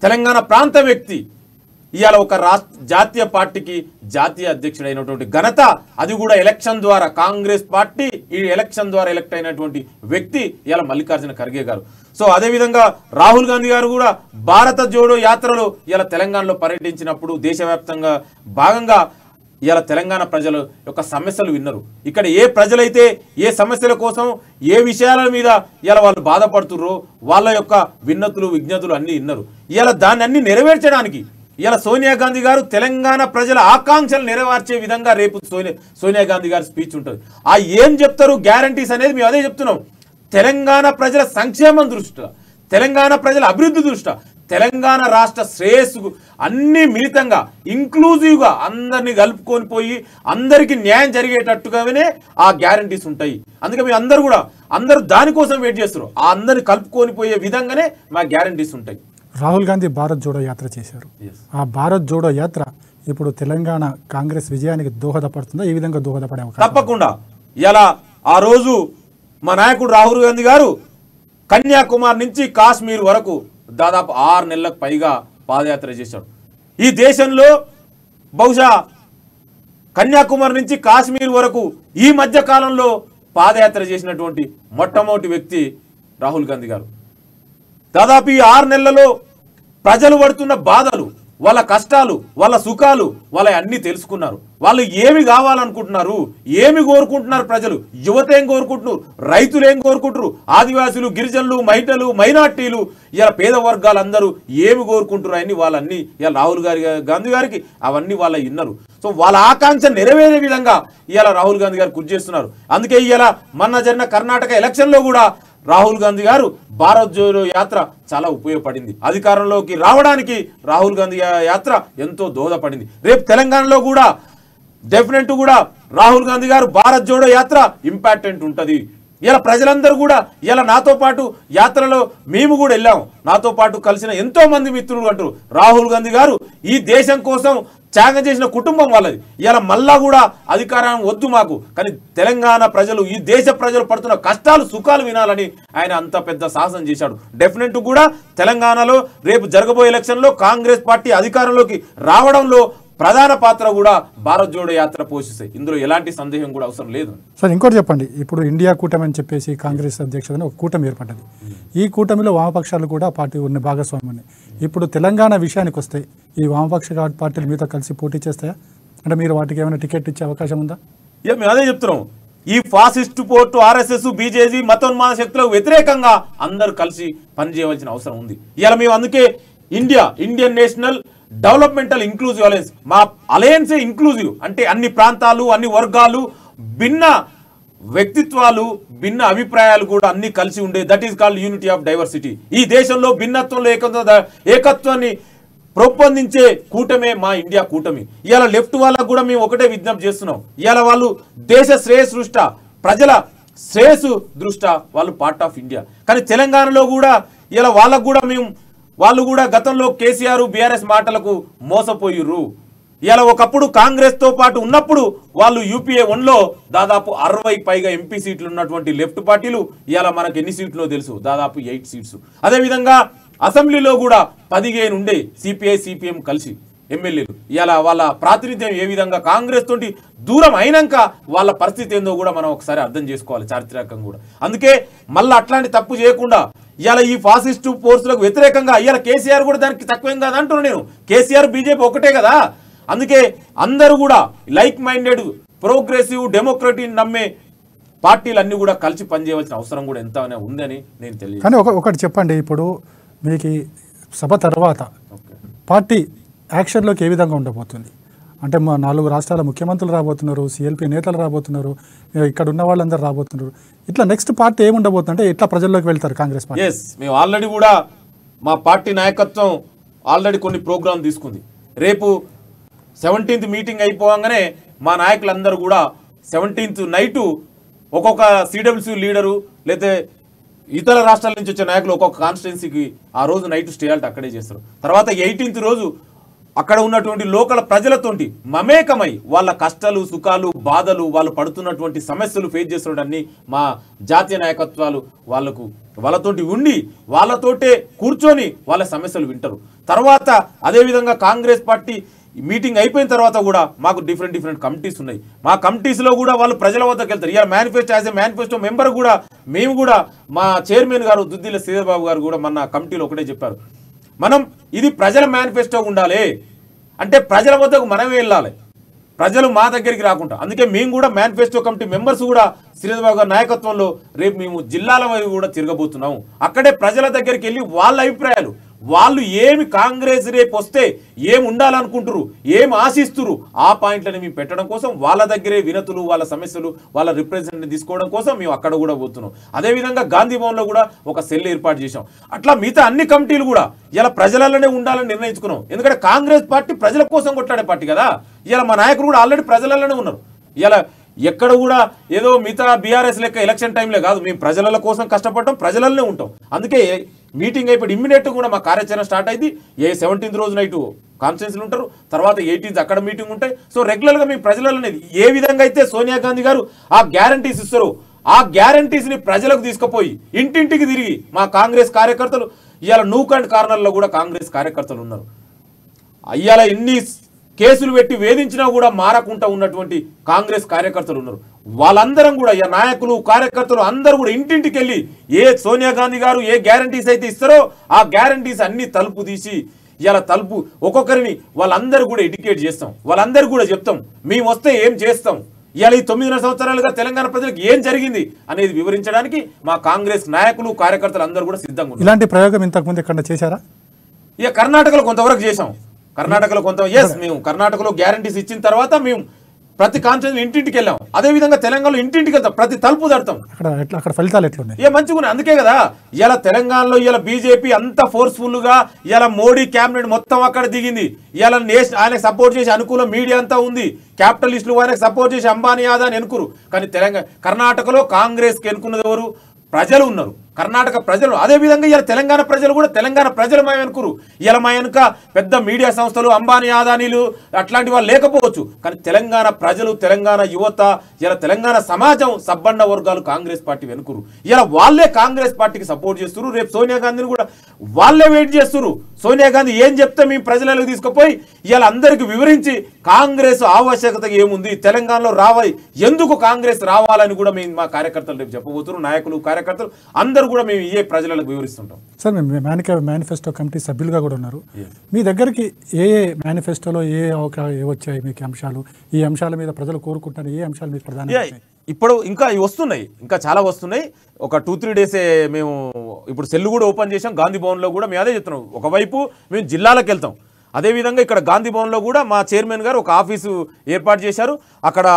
తెలంగాణ ప్రాంత వ్యక్తి, ఇవాళ ఒక జాతీయ పార్టీకి జాతీయ అధ్యక్షుడైనటువంటి ఘనత, అది కూడా ఎలక్షన్ ద్వారా, కాంగ్రెస్ పార్టీ ఈ ఎలక్షన్ ద్వారా ఎలక్ట్ అయినటువంటి వ్యక్తి ఇవాళ మల్లికార్జున ఖర్గే గారు. సో అదేవిధంగా రాహుల్ గాంధీ గారు కూడా భారత జోడో యాత్రలో ఇవాళ తెలంగాణలో పర్యటించినప్పుడు దేశవ్యాప్తంగా భాగంగా ఇవాళ తెలంగాణ ప్రజల యొక్క సమస్యలు విన్నారు. ఇక్కడ ఏ ప్రజలైతే ఏ సమస్యల కోసం ఏ విషయాల మీద ఇవాళ వాళ్ళు బాధపడుతుర్రో వాళ్ళ యొక్క విన్నతులు విజ్ఞతలు అన్నీ విన్నారు. ఇవాళ దాన్ని అన్ని నెరవేర్చడానికి ఇవాళ సోనియా గాంధీ గారు తెలంగాణ ప్రజల ఆకాంక్షలు నెరవేర్చే విధంగా రేపు సోనియా గాంధీ గారి స్పీచ్ ఉంటుంది. ఆ ఏం చెప్తారు గ్యారంటీస్ అనేది మేము అదే చెప్తున్నాం. తెలంగాణ ప్రజల సంక్షేమం దృష్ట్యా, తెలంగాణ ప్రజల అభివృద్ధి దృష్ట్యా, తెలంగాణ రాష్ట్ర శ్రేయస్సుకు అన్ని మిళితంగా ఇంక్లూజివ్గా అందరినీ కలుపుకొని పోయి అందరికీ న్యాయం జరిగేటట్టుగానే ఆ గ్యారంటీస్ ఉంటాయి. అందుకే మేము అందరూ దానికోసం వెయిట్ చేస్తారు. ఆ అందరిని కలుపుకొని పోయే విధంగానే మా గ్యారంటీస్ ఉంటాయి. రాహుల్ గాంధీ భారత్ జోడో యాత్ర చేశారు. ఆ భారత్ జోడో యాత్ర ఇప్పుడు తెలంగాణ కాంగ్రెస్ విజయానికి దోహదపడుతుందా? ఈ విధంగా దోహదపడే అవకాశం తప్పకుండా. ఇలా ఆ రోజు మా నాయకుడు రాహుల్ గాంధీ గారు కన్యాకుమారి నుంచి కాశ్మీర్ వరకు దాదాపు 6 నెలలకు పైగా పాదయాత్ర చేశాడు. ఈ దేశంలో బహుశా కన్యాకుమారి నుంచి కాశ్మీర్ వరకు ఈ మధ్య కాలంలో పాదయాత్ర చేసినటువంటి మొట్టమొదటి వ్యక్తి రాహుల్ గాంధీ గారు. దాదాపు ఈ 6 నెలలలో ప్రజలు పడుతున్న బాధలు, వాళ్ళ కష్టాలు, వాళ్ళ సుఖాలు, వాళ్ళ అన్ని తెలుసుకున్నారు. వాళ్ళు ఏమి కావాలనుకుంటున్నారు, ఏమి కోరుకుంటున్నారు, ప్రజలు యువత ఏం కోరుకుంటున్నారు, రైతులు ఏం కోరుకుంటారు, ఆదివాసులు, గిరిజనులు, మహిళలు, మైనార్టీలు, ఇలా పేద వర్గాలందరూ ఏమి కోరుకుంటున్నారు అని వాళ్ళన్నీ ఇలా రాహుల్ గాంధీ గారికి అవన్నీ వాళ్ళ విన్నారు. సో వాళ్ళ ఆకాంక్ష నెరవేరే విధంగా ఇలా రాహుల్ గాంధీ గారు కృషి చేస్తున్నారు. అందుకే ఇలా మొన్న జరిగిన కర్ణాటక ఎలక్షన్లో కూడా రాహుల్ గాంధీ గారు భారత్ జోడో యాత్ర చాలా ఉపయోగపడింది. అధికారంలోకి రావడానికి రాహుల్ గాంధీ యాత్ర ఎంతో దోహదపడింది. రేపు తెలంగాణలో కూడా డెఫినెట్ కూడా రాహుల్ గాంధీ గారు భారత్ జోడో యాత్ర ఇంపార్టెంట్ ఉంటుంది. ఇలా ప్రజలందరూ కూడా ఇలా నాతో పాటు యాత్రలో మేము కూడా వెళ్ళాము. నాతో పాటు కలిసిన ఎంతో మంది మిత్రులు అంటారు రాహుల్ గాంధీ గారు ఈ దేశం కోసం త్యాగం చేసిన కుటుంబం వాళ్ళది. ఇలా మళ్ళా కూడా అధికారం వద్దు మాకు, కానీ తెలంగాణ ప్రజలు, ఈ దేశ ప్రజలు పడుతున్న కష్టాలు సుఖాలు వినాలని ఆయన అంత పెద్ద సాహసం చేశాడు. డెఫినెట్ కూడా తెలంగాణలో రేపు జరగబోయే ఎలక్షన్లో కాంగ్రెస్ పార్టీ అధికారంలోకి రావడంలో ప్రధాన పాత్ర కూడా భారత్ జోడో యాత్ర పోషిస్తాయి. ఇందులో ఎలాంటి సందేహం కూడా అవసరం లేదు. సార్ ఇంకోటి చెప్పండి, ఇప్పుడు ఇండియా కూటమి అని చెప్పేసి కాంగ్రెస్ అధ్యక్షుడని ఒక కూటమి ఏర్పడ్డది. ఈ కూటమిలో వామపక్షాలు కూడా పార్టీ ఉన్న భాగస్వామ్యం. ఇప్పుడు తెలంగాణ విషయానికి వస్తే ఈ వామపక్ష పార్టీలు మీతో కలిసి పోటీ చేస్తాయా? అంటే మీరు వాటికి ఏమైనా టికెట్ ఇచ్చే అవకాశం ఉందా? మేము అదే చెప్తున్నాం. ఈ ఫాసిస్ట్ పోర్టు, ఆర్ఎస్ఎస్, బీజేపీ, మతోన్మాద శక్తులకు వ్యతిరేకంగా అందరూ కలిసి పనిచేయవలసిన అవసరం ఉంది. ఇలా మేము అందుకే Indian national developmental inclusive alliance, మా అలయన్సే ఇంక్లూజివ్ అంటే అన్ని ప్రాంతాలు, అన్ని వర్గాలు, భిన్న వ్యక్తిత్వాలు, భిన్న అభిప్రాయాలు కూడా అన్ని కలిసి ఉండే, that is called unity of diversity. ఈ దేశంలో భిన్నత్వంలో ఏకత్వాన్ని ప్రొప్పొందించే కూటమే మా ఇండియా కూటమి. ఇవాళ లెఫ్ట్ వాళ్ళకు కూడా మేము ఒకటే విజ్ఞప్తి చేస్తున్నాం. ఇవాళ వాళ్ళు దేశ శ్రేయస్సు దృష్ట్యా, ప్రజల శ్రేయస్సు దృష్ట్యా వాళ్ళు పార్ట్ ఆఫ్ ఇండియా. కానీ తెలంగాణలో కూడా ఇలా వాళ్ళు కూడా గతంలో కేసీఆర్ బీఆర్ఎస్ మాటలకు మోసపోయిర్రు. ఇలా ఒకప్పుడు కాంగ్రెస్ తో పాటు ఉన్నప్పుడు వాళ్ళు యూపీఏ 1లో దాదాపు 60 పైగా ఎంపీ సీట్లు ఉన్నటువంటి లెఫ్ట్ పార్టీలు ఇలా మనకు ఎన్ని సీట్లు తెలుసు, దాదాపు 8 సీట్స్. అదేవిధంగా అసెంబ్లీలో కూడా 15 ఉండే సిపిఐ సిపిఎం కలిసి ఎమ్మెల్యేలు. ఇలా వాళ్ళ ప్రాతినిధ్యం ఏ విధంగా కాంగ్రెస్ తోటి దూరం అయినాక వాళ్ళ పరిస్థితి ఏందో కూడా మనం ఒకసారి అర్థం చేసుకోవాలి చారిత్రకంగా కూడా. అందుకే మళ్ళీ అట్లాంటి తప్పు చేయకుండా ఇవాళ ఈ ఫాసిస్టు ఫోర్సులకు వ్యతిరేకంగా ఇవాళ కేసీఆర్ కూడా దానికి తక్కువేం కాదు అంటున్నాను నేను. కేసీఆర్ బీజేపీ ఒకటే కదా. అందుకే అందరూ కూడా లైక్ మైండెడ్ ప్రోగ్రెసివ్ డెమోక్రటీని నమ్మే పార్టీలన్నీ కూడా కలిసి పనిచేయవలసిన అవసరం కూడా ఎంత ఉందని నేను తెలియదు. కానీ ఒకటి చెప్పండి, ఇప్పుడు మీకు సభ తర్వాత పార్టీ యాక్షన్లోకి ఏ విధంగా ఉండబోతుంది? అంటే మా 4 రాష్ట్రాల ముఖ్యమంత్రులు రాబోతున్నారు, సిఎల్పి నేతలు రాబోతున్నారు, ఇక్కడ ఉన్న వాళ్ళందరూ రాబోతున్నారు. ఇట్లా నెక్స్ట్ పార్టీ ఏమి ఉండబోతుంది అంటే ఎట్లా ప్రజల్లోకి వెళ్తారు కాంగ్రెస్ పార్టీ? మేము ఆల్రెడీ కూడా మా పార్టీ నాయకత్వం ఆల్రెడీ కొన్ని ప్రోగ్రాం తీసుకుంది. రేపు 17th మీటింగ్ అయిపోగానే మా నాయకులందరూ కూడా 17th నైటు ఒక్కొక్క సిడబ్ల్యూసీ లీడరు లేకపోతే ఇతర రాష్ట్రాల నుంచి వచ్చే నాయకులు ఒక్కొక్క కాన్స్టిట్యున్సీకి ఆ రోజు నైట్ స్టే halt అక్కడే చేస్తారు. తర్వాత 18th రోజు అక్కడ ఉన్నటువంటి లోకల్ ప్రజలతోటి మమేకమై వాళ్ళ కష్టాలు సుఖాలు బాధలు వాళ్ళు పడుతున్నటువంటి సమస్యలు ఫేస్ చేస్తున్నన్ని మా జాతీయ నాయకత్వాలు వాళ్ళతోటి ఉండి వాళ్ళతోటే కూర్చొని వాళ్ళ సమస్యలు వింటారు. తర్వాత అదేవిధంగా కాంగ్రెస్ పార్టీ మీటింగ్ అయిపోయిన తర్వాత కూడా మాకు డిఫరెంట్ కమిటీస్ ఉన్నాయి. మా కమిటీస్లో కూడా వాళ్ళు ప్రజల వద్దకు వెళ్తారు. ఇలా manifesto as a manifesto member కూడా మేము కూడా మా చైర్మన్ గారు దుద్దిల శ్రీధర్ బాబు గారు కూడా మన కమిటీలో ఒకటే చెప్పారు, మనం ఇది ప్రజల మేనిఫెస్టో ఉండాలి అంటే ప్రజల వద్దకు మనమే వెళ్ళాలి, ప్రజలు మా దగ్గరికి రాకుండా. అందుకే మేము కూడా మేనిఫెస్టో కమిటీ మెంబర్స్ కూడా శ్రీధర్ బాబు గారి నాయకత్వంలో రేపు మేము జిల్లాల వైపు కూడా తిరగబోతున్నాము. అక్కడే ప్రజల దగ్గరికి వెళ్ళి వాళ్ళ అభిప్రాయాలు, వాళ్ళు ఏమి కాంగ్రెస్ రేపు వస్తే ఏం ఉండాలనుకుంటారు, ఏం ఆశిస్తురు, ఆ పాయింట్లను మేము పెట్టడం కోసం వాళ్ళ దగ్గరే వినతులు వాళ్ళ సమస్యలు వాళ్ళ రిప్రజెంటేటివ్ తీసుకోవడం కోసం మేము అక్కడ కూడా పోతున్నాం. అదేవిధంగా గాంధీ భవన్లో కూడా ఒక సెల్ ఏర్పాటు చేశాం. అట్లా మిగతా అన్ని కమిటీలు కూడా ఇలా ప్రజలలోనే ఉండాలని నిర్ణయించుకున్నాం. ఎందుకంటే కాంగ్రెస్ పార్టీ ప్రజల కోసం కొట్లాడే పార్టీ కదా. ఇలా మా నాయకులు కూడా ఆల్రెడీ ప్రజలలోనే ఉన్నారు. ఇలా ఎక్కడ కూడా ఏదో మిగతా బీఆర్ఎస్ లెక్క ఎలక్షన్ టైంలో కాదు, మేము ప్రజల కోసం కష్టపడటం ప్రజలలోనే ఉంటాం. అందుకే మీటింగ్ అయిపోయి ఇమ్మీడియట్ కూడా మా కార్యాచరణ స్టార్ట్ అయింది. 17th రోజు నైటు కాన్ఫరెన్స్లు ఉంటారు, తర్వాత 18th అక్కడ మీటింగ్ ఉంటాయి. సో రెగ్యులర్గా మేము ప్రజలలోనే ఏ విధంగా అయితే సోనియా గాంధీ గారు ఆ గ్యారంటీస్ ఇస్తారో ఆ గ్యారంటీస్ని ప్రజలకు తీసుకుపోయి ఇంటింటికి తిరిగి మా కాంగ్రెస్ కార్యకర్తలు ఇవాళ నూక్ అండ్ కార్నర్లో కూడా కాంగ్రెస్ కార్యకర్తలు ఉన్నారు. ఇవాళ ఎన్ని కేసులు పెట్టి వేధించినా కూడా మారకుండా ఉన్నటువంటి కాంగ్రెస్ కార్యకర్తలు ఉన్నారు. వాళ్ళందరం కూడా నాయకులు కార్యకర్తలు అందరూ కూడా ఇంటింటికి వెళ్ళి ఏ సోనియా గాంధీ గారు ఏ గ్యారంటీస్ అయితే ఇస్తారో ఆ గ్యారంటీస్ అన్ని తలుపు తీసి ఇలా తలుపు ఒక్కొక్కరిని వాళ్ళందరూ కూడా ఎడ్యుకేట్ చేస్తాం, వాళ్ళందరూ కూడా చెప్తాం మేము వస్తే ఏం చేస్తాం, ఇవాళ ఈ 9.5 సంవత్సరాలుగా తెలంగాణ ప్రజలకు ఏం జరిగింది అనేది వివరించడానికి మా కాంగ్రెస్ నాయకులు కార్యకర్తలు అందరూ కూడా సిద్ధంగా ఉన్నారు. ఇలాంటి ప్రయోగం ఇంతకుముందు ఎక్కడ చేశారా? ఇక కర్ణాటకలో కొంతవరకు చేసాం. కర్ణాటకలో మేము కర్ణాటకలో గ్యారంటీస్ ఇచ్చిన తర్వాత మేము ప్రతి కాన్స్టిట్యూన్సీ ఇంటింటికి వెళ్ళాం. అదేవిధంగా తెలంగాణలో ఇంటింటికి వెళ్తాం, ప్రతి తలుపు తడతాం. అక్కడ ఫలితాలు ఎట్లున్నాయి? మంచిగా. అందుకే కదా ఇలా తెలంగాణలో ఇలా బీజేపీ అంత ఫోర్స్ఫుల్ గా ఇలా మోడీ క్యాబినెట్ మొత్తం అక్కడ దిగింది. ఇలా ఆయనకు సపోర్ట్ చేసి అనుకూల మీడియా అంతా ఉంది, క్యాపిటలిస్టులు ఆయనకు సపోర్ట్ చేసి అంబానీ ఆదాని ఎన్నుకురు. కానీ కర్ణాటకలో కాంగ్రెస్ కి ఎన్నుకున్నది ఎవరు? ప్రజలు ఉన్నారు, కర్ణాటక ప్రజలు. అదేవిధంగా ఇలా తెలంగాణ ప్రజలు కూడా తెలంగాణ ప్రజలు మా వెనుకరు. ఇలా మా వెనుక పెద్ద మీడియా సంస్థలు అంబానీ ఆదానీలు అట్లాంటి వాళ్ళు లేకపోవచ్చు, కానీ తెలంగాణ ప్రజలు తెలంగాణ యువత ఇలా తెలంగాణ సమాజం సబ్బండ వర్గాలు కాంగ్రెస్ పార్టీ వెనుకరు. ఇలా వాళ్ళే కాంగ్రెస్ పార్టీకి సపోర్ట్ చేస్తున్నారు. రేపు సోనియా గాంధీని కూడా వాళ్ళే వెయిట్ చేస్తున్నారు. సోనియా గాంధీ ఏం చెప్తే మేము ప్రజలకు తీసుకుపోయి ఇలా అందరికి వివరించి కాంగ్రెస్ ఆవశ్యకత ఏముంది, తెలంగాణలో రావాలి, ఎందుకు కాంగ్రెస్ రావాలని కూడా మేము మా కార్యకర్తలు రేపు చెప్పబోతున్నారు. నాయకులు కార్యకర్తలు అందరూ కూడా మేము ఏ ప్రజలకు వివరిస్తుంటాం. సార్ మేము మేనిఫెస్టో కమిటీ సభ్యులుగా కూడా ఉన్నారు. మీ దగ్గరికి ఏ మేనిఫెస్టోలో ఏ వచ్చాయి మీకు అంశాలు, ఈ అంశాల మీద ప్రజలు కోరుకుంటున్నారు, ఏ అంశాలు మీకు ప్రధానంగా? ఇప్పుడు ఇంకా వస్తున్నాయి, ఇంకా చాలా వస్తున్నాయి. ఒక 2-3 డేసే మేము ఇప్పుడు సెల్ కూడా ఓపెన్ చేసాం. గాంధీ భవన్లో కూడా మేము అదే చెప్తున్నాం. ఒకవైపు మేము జిల్లాలకు వెళ్తాం, అదేవిధంగా ఇక్కడ గాంధీ భవన్లో కూడా మా చైర్మన్ గారు ఒక ఆఫీసు ఏర్పాటు చేశారు. అక్కడ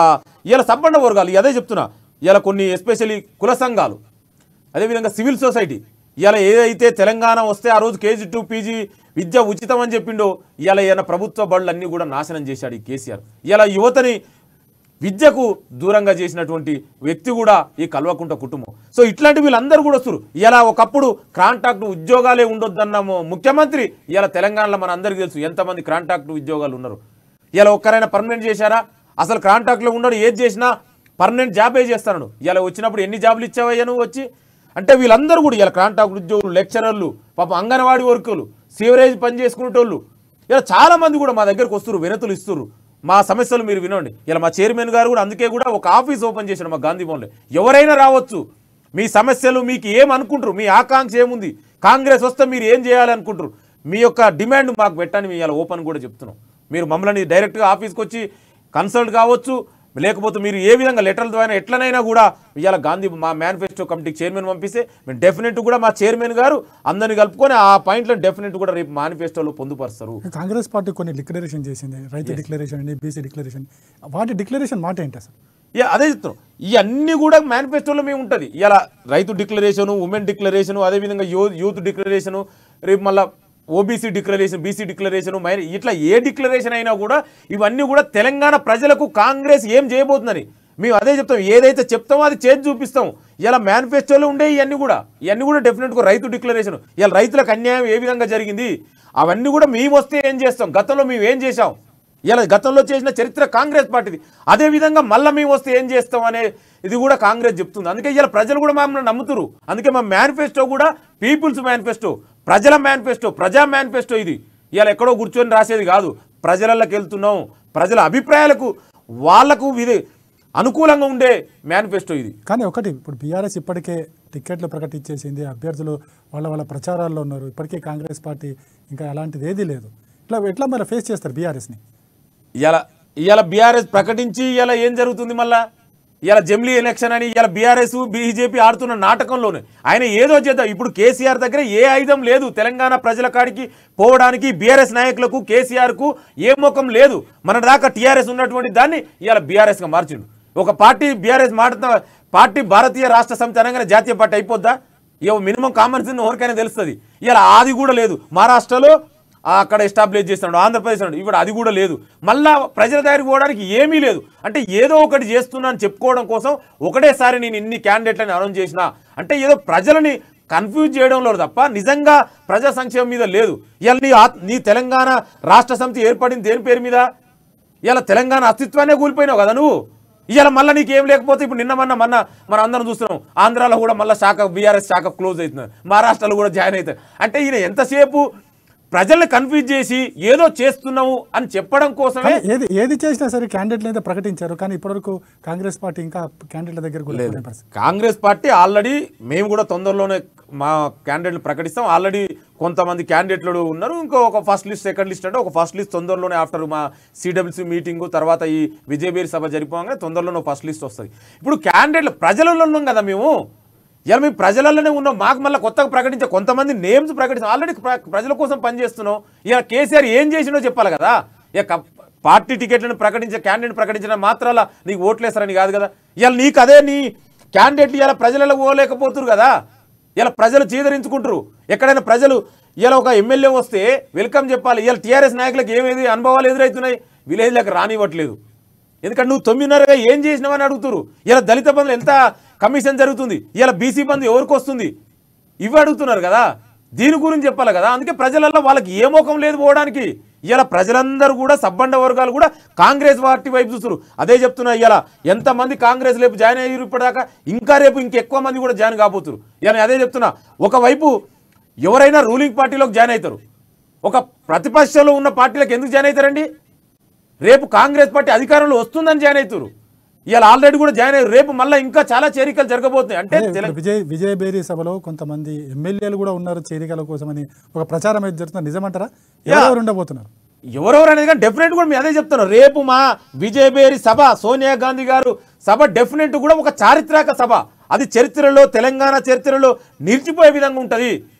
ఇలా సబ్బండ వర్గాలు అదే చెప్తున్నా, ఇలా కొన్ని ఎస్పెషల్లీ కుల సంఘాలు, అదేవిధంగా సివిల్ సొసైటీ ఇలా ఏదైతే తెలంగాణ వస్తే ఆ రోజు KG2 PG విద్య ఉచితం అని చెప్పిండో ఇలా ఏమైనా ప్రభుత్వ బడులు అన్నీ కూడా నాశనం చేశాడు ఈ కేసీఆర్. ఇలా యువతని విద్యకు దూరంగా చేసినటువంటి వ్యక్తి కూడా ఈ కల్వకుంట కుటుంబం. సో ఇట్లాంటి వీళ్ళందరూ కూడా వస్తారు. ఇలా ఒకప్పుడు కాంట్రాక్ట్ ఉద్యోగాలే ఉండొద్దన్న ముఖ్యమంత్రి ఇలా తెలంగాణలో మన అందరికీ తెలుసు ఎంతమంది కాంట్రాక్ట్ ఉద్యోగాలు ఉన్నారు. ఇలా ఒక్కరైనా పర్మనెంట్ చేశారా? అసలు కాంట్రాక్ట్లో ఉండడు, ఏది చేసినా పర్మనెంట్ జాబే చేస్తాను. ఇలా వచ్చినప్పుడు ఎన్ని జాబులు ఇచ్చావయ్యా నువ్వు వచ్చి అంటే వీళ్ళందరూ కూడా ఇలా కాంట్రాక్ట్ ఉద్యోగులు, లెక్చరర్లు, పాపం అంగన్వాడీ వర్కులు, సీవరేజ్ పని చేసుకునేటోళ్ళు ఇలా చాలామంది కూడా మా దగ్గరకు వస్తున్నారు, వినతులు ఇస్తున్నారు. మా సమస్యలు మీరు వినండి. ఇలా మా చైర్మన్ గారు కూడా అందుకే కూడా ఒక ఆఫీస్ ఓపెన్ చేశాడు మా గాంధీ భవన్లో. ఎవరైనా రావచ్చు, మీ సమస్యలు మీకు ఏమనుకుంటారు, మీ ఆకాంక్ష ఏముంది, కాంగ్రెస్ వస్తే మీరు ఏం చేయాలనుకుంటారు, మీ యొక్క డిమాండ్ మాకు పెట్టని మేము ఇలా ఓపెన్ కూడా చెప్తున్నాం. మీరు మమ్మల్ని డైరెక్ట్గా ఆఫీస్కి వచ్చి కన్సల్ట్ కావచ్చు, లేకపోతే మీరు ఏ విధంగా లెటర్ల ద్వారా ఎట్లనైనా కూడా ఇవాళ గాంధీ మా మేనిఫెస్టో కమిటీకి చైర్మన్ పంపిస్తే మేము డెఫినెట్ కూడా మా చైర్మన్ గారు అందరిని కలుపుకొని ఆ పాయింట్లను డెఫినెట్ కూడా రేపు మేనిఫెస్టోలో పొందుపరుస్తారు. కాంగ్రెస్ పార్టీ కొన్ని డిక్లరేషన్ చేసింది, రైతు డిక్లరేషన్ అని, బీసీ డిక్లరేషన్. వాటి డిక్లరేషన్ మాట ఏంటి అసలు? అదే చెప్తున్నాం, ఇవన్నీ కూడా మేనిఫెస్టోలో మేము ఉంటుంది. ఇలా రైతు డిక్లరేషను, ఉమెన్ డిక్లరేషను, అదేవిధంగా యూత్ డిక్లరేషను, రేపు మళ్ళీ ఓబీసీ డిక్లరేషన్, బీసీ డిక్లరేషన్, ఇట్లా ఏ డిక్లరేషన్ అయినా కూడా ఇవన్నీ కూడా తెలంగాణ ప్రజలకు కాంగ్రెస్ ఏం చేయబోతుందని మేము అదే చెప్తాం. ఏదైతే చెప్తామో అది చేసి చూపిస్తాం. ఇలా మేనిఫెస్టోలో ఉండే ఇవన్నీ కూడా డెఫినెట్గా రైతు డిక్లరేషన్, ఇలా రైతులకు అన్యాయం ఏ విధంగా జరిగింది అవన్నీ కూడా మేము వస్తే ఏం చేస్తాం, గతంలో మేము ఏం చేసాం, ఇలా గతంలో చేసిన చరిత్ర కాంగ్రెస్ పార్టీది, అదేవిధంగా మళ్ళీ మేము వస్తే ఏం చేస్తాం అనే ఇది కూడా కాంగ్రెస్ చెప్తుంది. అందుకే ఇలా ప్రజలు కూడా మమ్మల్ని నమ్ముతున్నారు. అందుకే మా మేనిఫెస్టో కూడా పీపుల్స్ మేనిఫెస్టో, ప్రజల మేనిఫెస్టో, ప్రజా మేనిఫెస్టో. ఇది ఇలా ఎక్కడో కూర్చొని రాసేది కాదు, ప్రజలకి వెళ్తున్నాం, ప్రజల అభిప్రాయాలకు వాళ్లకు ఇది అనుకూలంగా ఉండే మేనిఫెస్టో ఇది. కానీ ఒకటి, ఇప్పుడు బీఆర్ఎస్ ఇప్పటికే టికెట్లు ప్రకటించేసింది, అభ్యర్థులు వాళ్ళ ప్రచారాల్లో ఉన్నారు, ఇప్పటికే కాంగ్రెస్ పార్టీ ఇంకా అలాంటిది ఏదీ లేదు. ఎట్లా మరి ఫేస్ చేస్తారు బీఆర్ఎస్ని? ఇలా బీఆర్ఎస్ ప్రకటించి ఇలా ఏం జరుగుతుంది, మళ్ళా ఇలా జమిలీ ఎలక్షన్ అని ఇలా బీఆర్ఎస్ బీజేపీ ఆడుతున్న నాటకంలోనే ఆయన ఏదో చేద్దాం. ఇప్పుడు కేసీఆర్ దగ్గర ఏ ఆయుధం లేదు, తెలంగాణ ప్రజల కాడికి పోవడానికి బీఆర్ఎస్ నాయకులకు కేసీఆర్కు ఏ ముఖం లేదు. మన దాకా టీఆర్ఎస్ ఉన్నటువంటి దాన్ని ఇలా బీఆర్ఎస్గా మార్చిండు. ఒక పార్టీ బీఆర్ఎస్ పార్టీ భారతీయ రాష్ట్ర సమితి అనగానే జాతీయ పార్టీ అయిపోద్దా? మినిమం కామన్ సెన్స్ ఎవరికైనా తెలుస్తుంది. ఇలా అది కూడా లేదు. మహారాష్ట్రలో అక్కడ ఎస్టాబ్లిష్ చేస్తున్నాడు, ఆంధ్రప్రదేశ్ ఇప్పుడు అది కూడా లేదు. మళ్ళా ప్రజల దగ్గరికి పోవడానికి ఏమీ లేదు. అంటే ఏదో ఒకటి చేస్తున్నాను చెప్పుకోవడం కోసం ఒకటేసారి నేను ఇన్ని క్యాండిడేట్లని అనౌన్స్ చేసిన అంటే ఏదో ప్రజలని కన్ఫ్యూజ్ చేయడంలో తప్ప నిజంగా ప్రజా సంక్షేమం మీద లేదు. ఇలా నీ తెలంగాణ రాష్ట్ర సమితి ఏర్పడింది దేని పేరు మీద? ఇలా తెలంగాణ అస్తిత్వాన్ని కూలిపోయినావు కదా నువ్వు. ఇలా మళ్ళీ నీకేం లేకపోతే ఇప్పుడు నిన్న మనం అందరం చూస్తున్నాం, ఆంధ్రాలో కూడా మళ్ళీ బీఆర్ఎస్ శాఖ క్లోజ్ అవుతున్నారు, మహారాష్ట్రలో కూడా జాయిన్ అవుతారు. అంటే ఈయన ఎంతసేపు ప్రజల్ని కన్ఫ్యూజ్ చేసి ఏదో చేస్తున్నాము అని చెప్పడం కోసమే. ఏది చేసినా సరే క్యాండిడేట్లు అయితే ప్రకటించారు, కానీ ఇప్పటివరకు కాంగ్రెస్ పార్టీ ఇంకా క్యాండిడేట్ల దగ్గర కూడా లేదు. కాంగ్రెస్ పార్టీ ఆల్రెడీ మేము కూడా తొందరలోనే మా క్యాండిడేట్లు ప్రకటిస్తాం. ఆల్రెడీ కొంతమంది క్యాండిడేట్లు ఉన్నారు. ఇంకో ఒక ఫస్ట్ లిస్ట్, సెకండ్ లిస్ట్ అంటే ఒక ఫస్ట్ లిస్ట్ తొందరలోనే ఆఫ్టర్ మా సిడబ్ల్యూసీ మీటింగ్ తర్వాత ఈ విజయబేరి సభ జరిపోగానే తొందరలోనే ఫస్ట్ లిస్ట్ వస్తుంది. ఇప్పుడు క్యాండిడేట్లు ప్రజలలో ఉన్నాం కదా మేము. ఇలా మేము ప్రజలలోనే ఉన్నాం. మాకు మళ్ళీ కొత్తగా ప్రకటించే కొంతమంది నేమ్స్ ప్రకటిస్తాం. ఆల్రెడీ ప్రజల కోసం పనిచేస్తున్నాం. ఇలా కేసీఆర్ ఏం చేసినో చెప్పాలి కదా. ఇక పార్టీ టికెట్లను ప్రకటించే క్యాండిడేట్ ప్రకటించిన మాత్రాల నీకు ఓట్లేస్తారని కాదు కదా. ఇలా నీకు అదే నీ క్యాండిడేట్ ఇలా ప్రజలలో పోలేకపోతున్నారు కదా. ఇలా ప్రజలు చీదరించుకుంటారు. ఎక్కడైనా ప్రజలు ఇలా ఒక ఎమ్మెల్యే వస్తే వెల్కమ్ చెప్పాలి. ఇలా టీఆర్ఎస్ నాయకులకు ఏమేది అనుభవాలు ఎదురవుతున్నాయి, విలేజ్లకు రానివ్వట్లేదు. ఎందుకంటే నువ్వు 9.5గా ఏం చేసినావని అడుగుతారు. ఇలా దళిత బంధువులు ఎంత కమిషన్ జరుగుతుంది, ఇలా బీసీ బంధు ఎవరికి వస్తుంది, ఇవి అడుగుతున్నారు కదా. దీని గురించి చెప్పాలి కదా. అందుకే ప్రజలలో వాళ్ళకి ఏ మోకం లేదు పోవడానికి. ఇలా ప్రజలందరూ కూడా సబ్బండ వర్గాలు కూడా కాంగ్రెస్ పార్టీ వైపు చూస్తారు. అదే చెప్తున్నా, ఇలా ఎంతమంది కాంగ్రెస్ రేపు జాయిన్ అయ్యారు ఇప్పటిదాకా, ఇంకా రేపు ఇంకెక్కువ మంది కూడా జాయిన్ కాబోతున్నారు. ఇలా అదే చెప్తున్నా, ఒకవైపు ఎవరైనా రూలింగ్ పార్టీలోకి జాయిన్ అవుతారు, ఒక ప్రతిపక్షంలో ఉన్న పార్టీలకు ఎందుకు జాయిన్ అవుతారండి? రేపు కాంగ్రెస్ పార్టీ అధికారంలో వస్తుందని జాయిన్ అవుతారు. ఇలా ఆల్రెడీ కూడా జాయిన్ అయ్యారు. రేపు మళ్ళీ ఇంకా చాలా చేరికలు జరగబోతున్నాయి. అంటే విజయబేరి సభలో కొంతమంది ఎమ్మెల్యేలు కూడా ఉన్నారు చేరికల కోసమని ఒక ప్రచారం అయితే జరుగుతుంది. నిజమంటారా? ఎవరెవరు ఉండబోతున్నారు? ఎవరెవరు అనేది కానీ డెఫినెట్ కూడా మేము అదే చెప్తున్నాం. రేపు మా విజయబేరి సభ, సోనియా గాంధీ గారు సభ డెఫినెట్ కూడా ఒక చారిత్రక సభ. అది చరిత్రలో, తెలంగాణ చరిత్రలో నిలిచిపోయే విధంగా ఉంటుంది.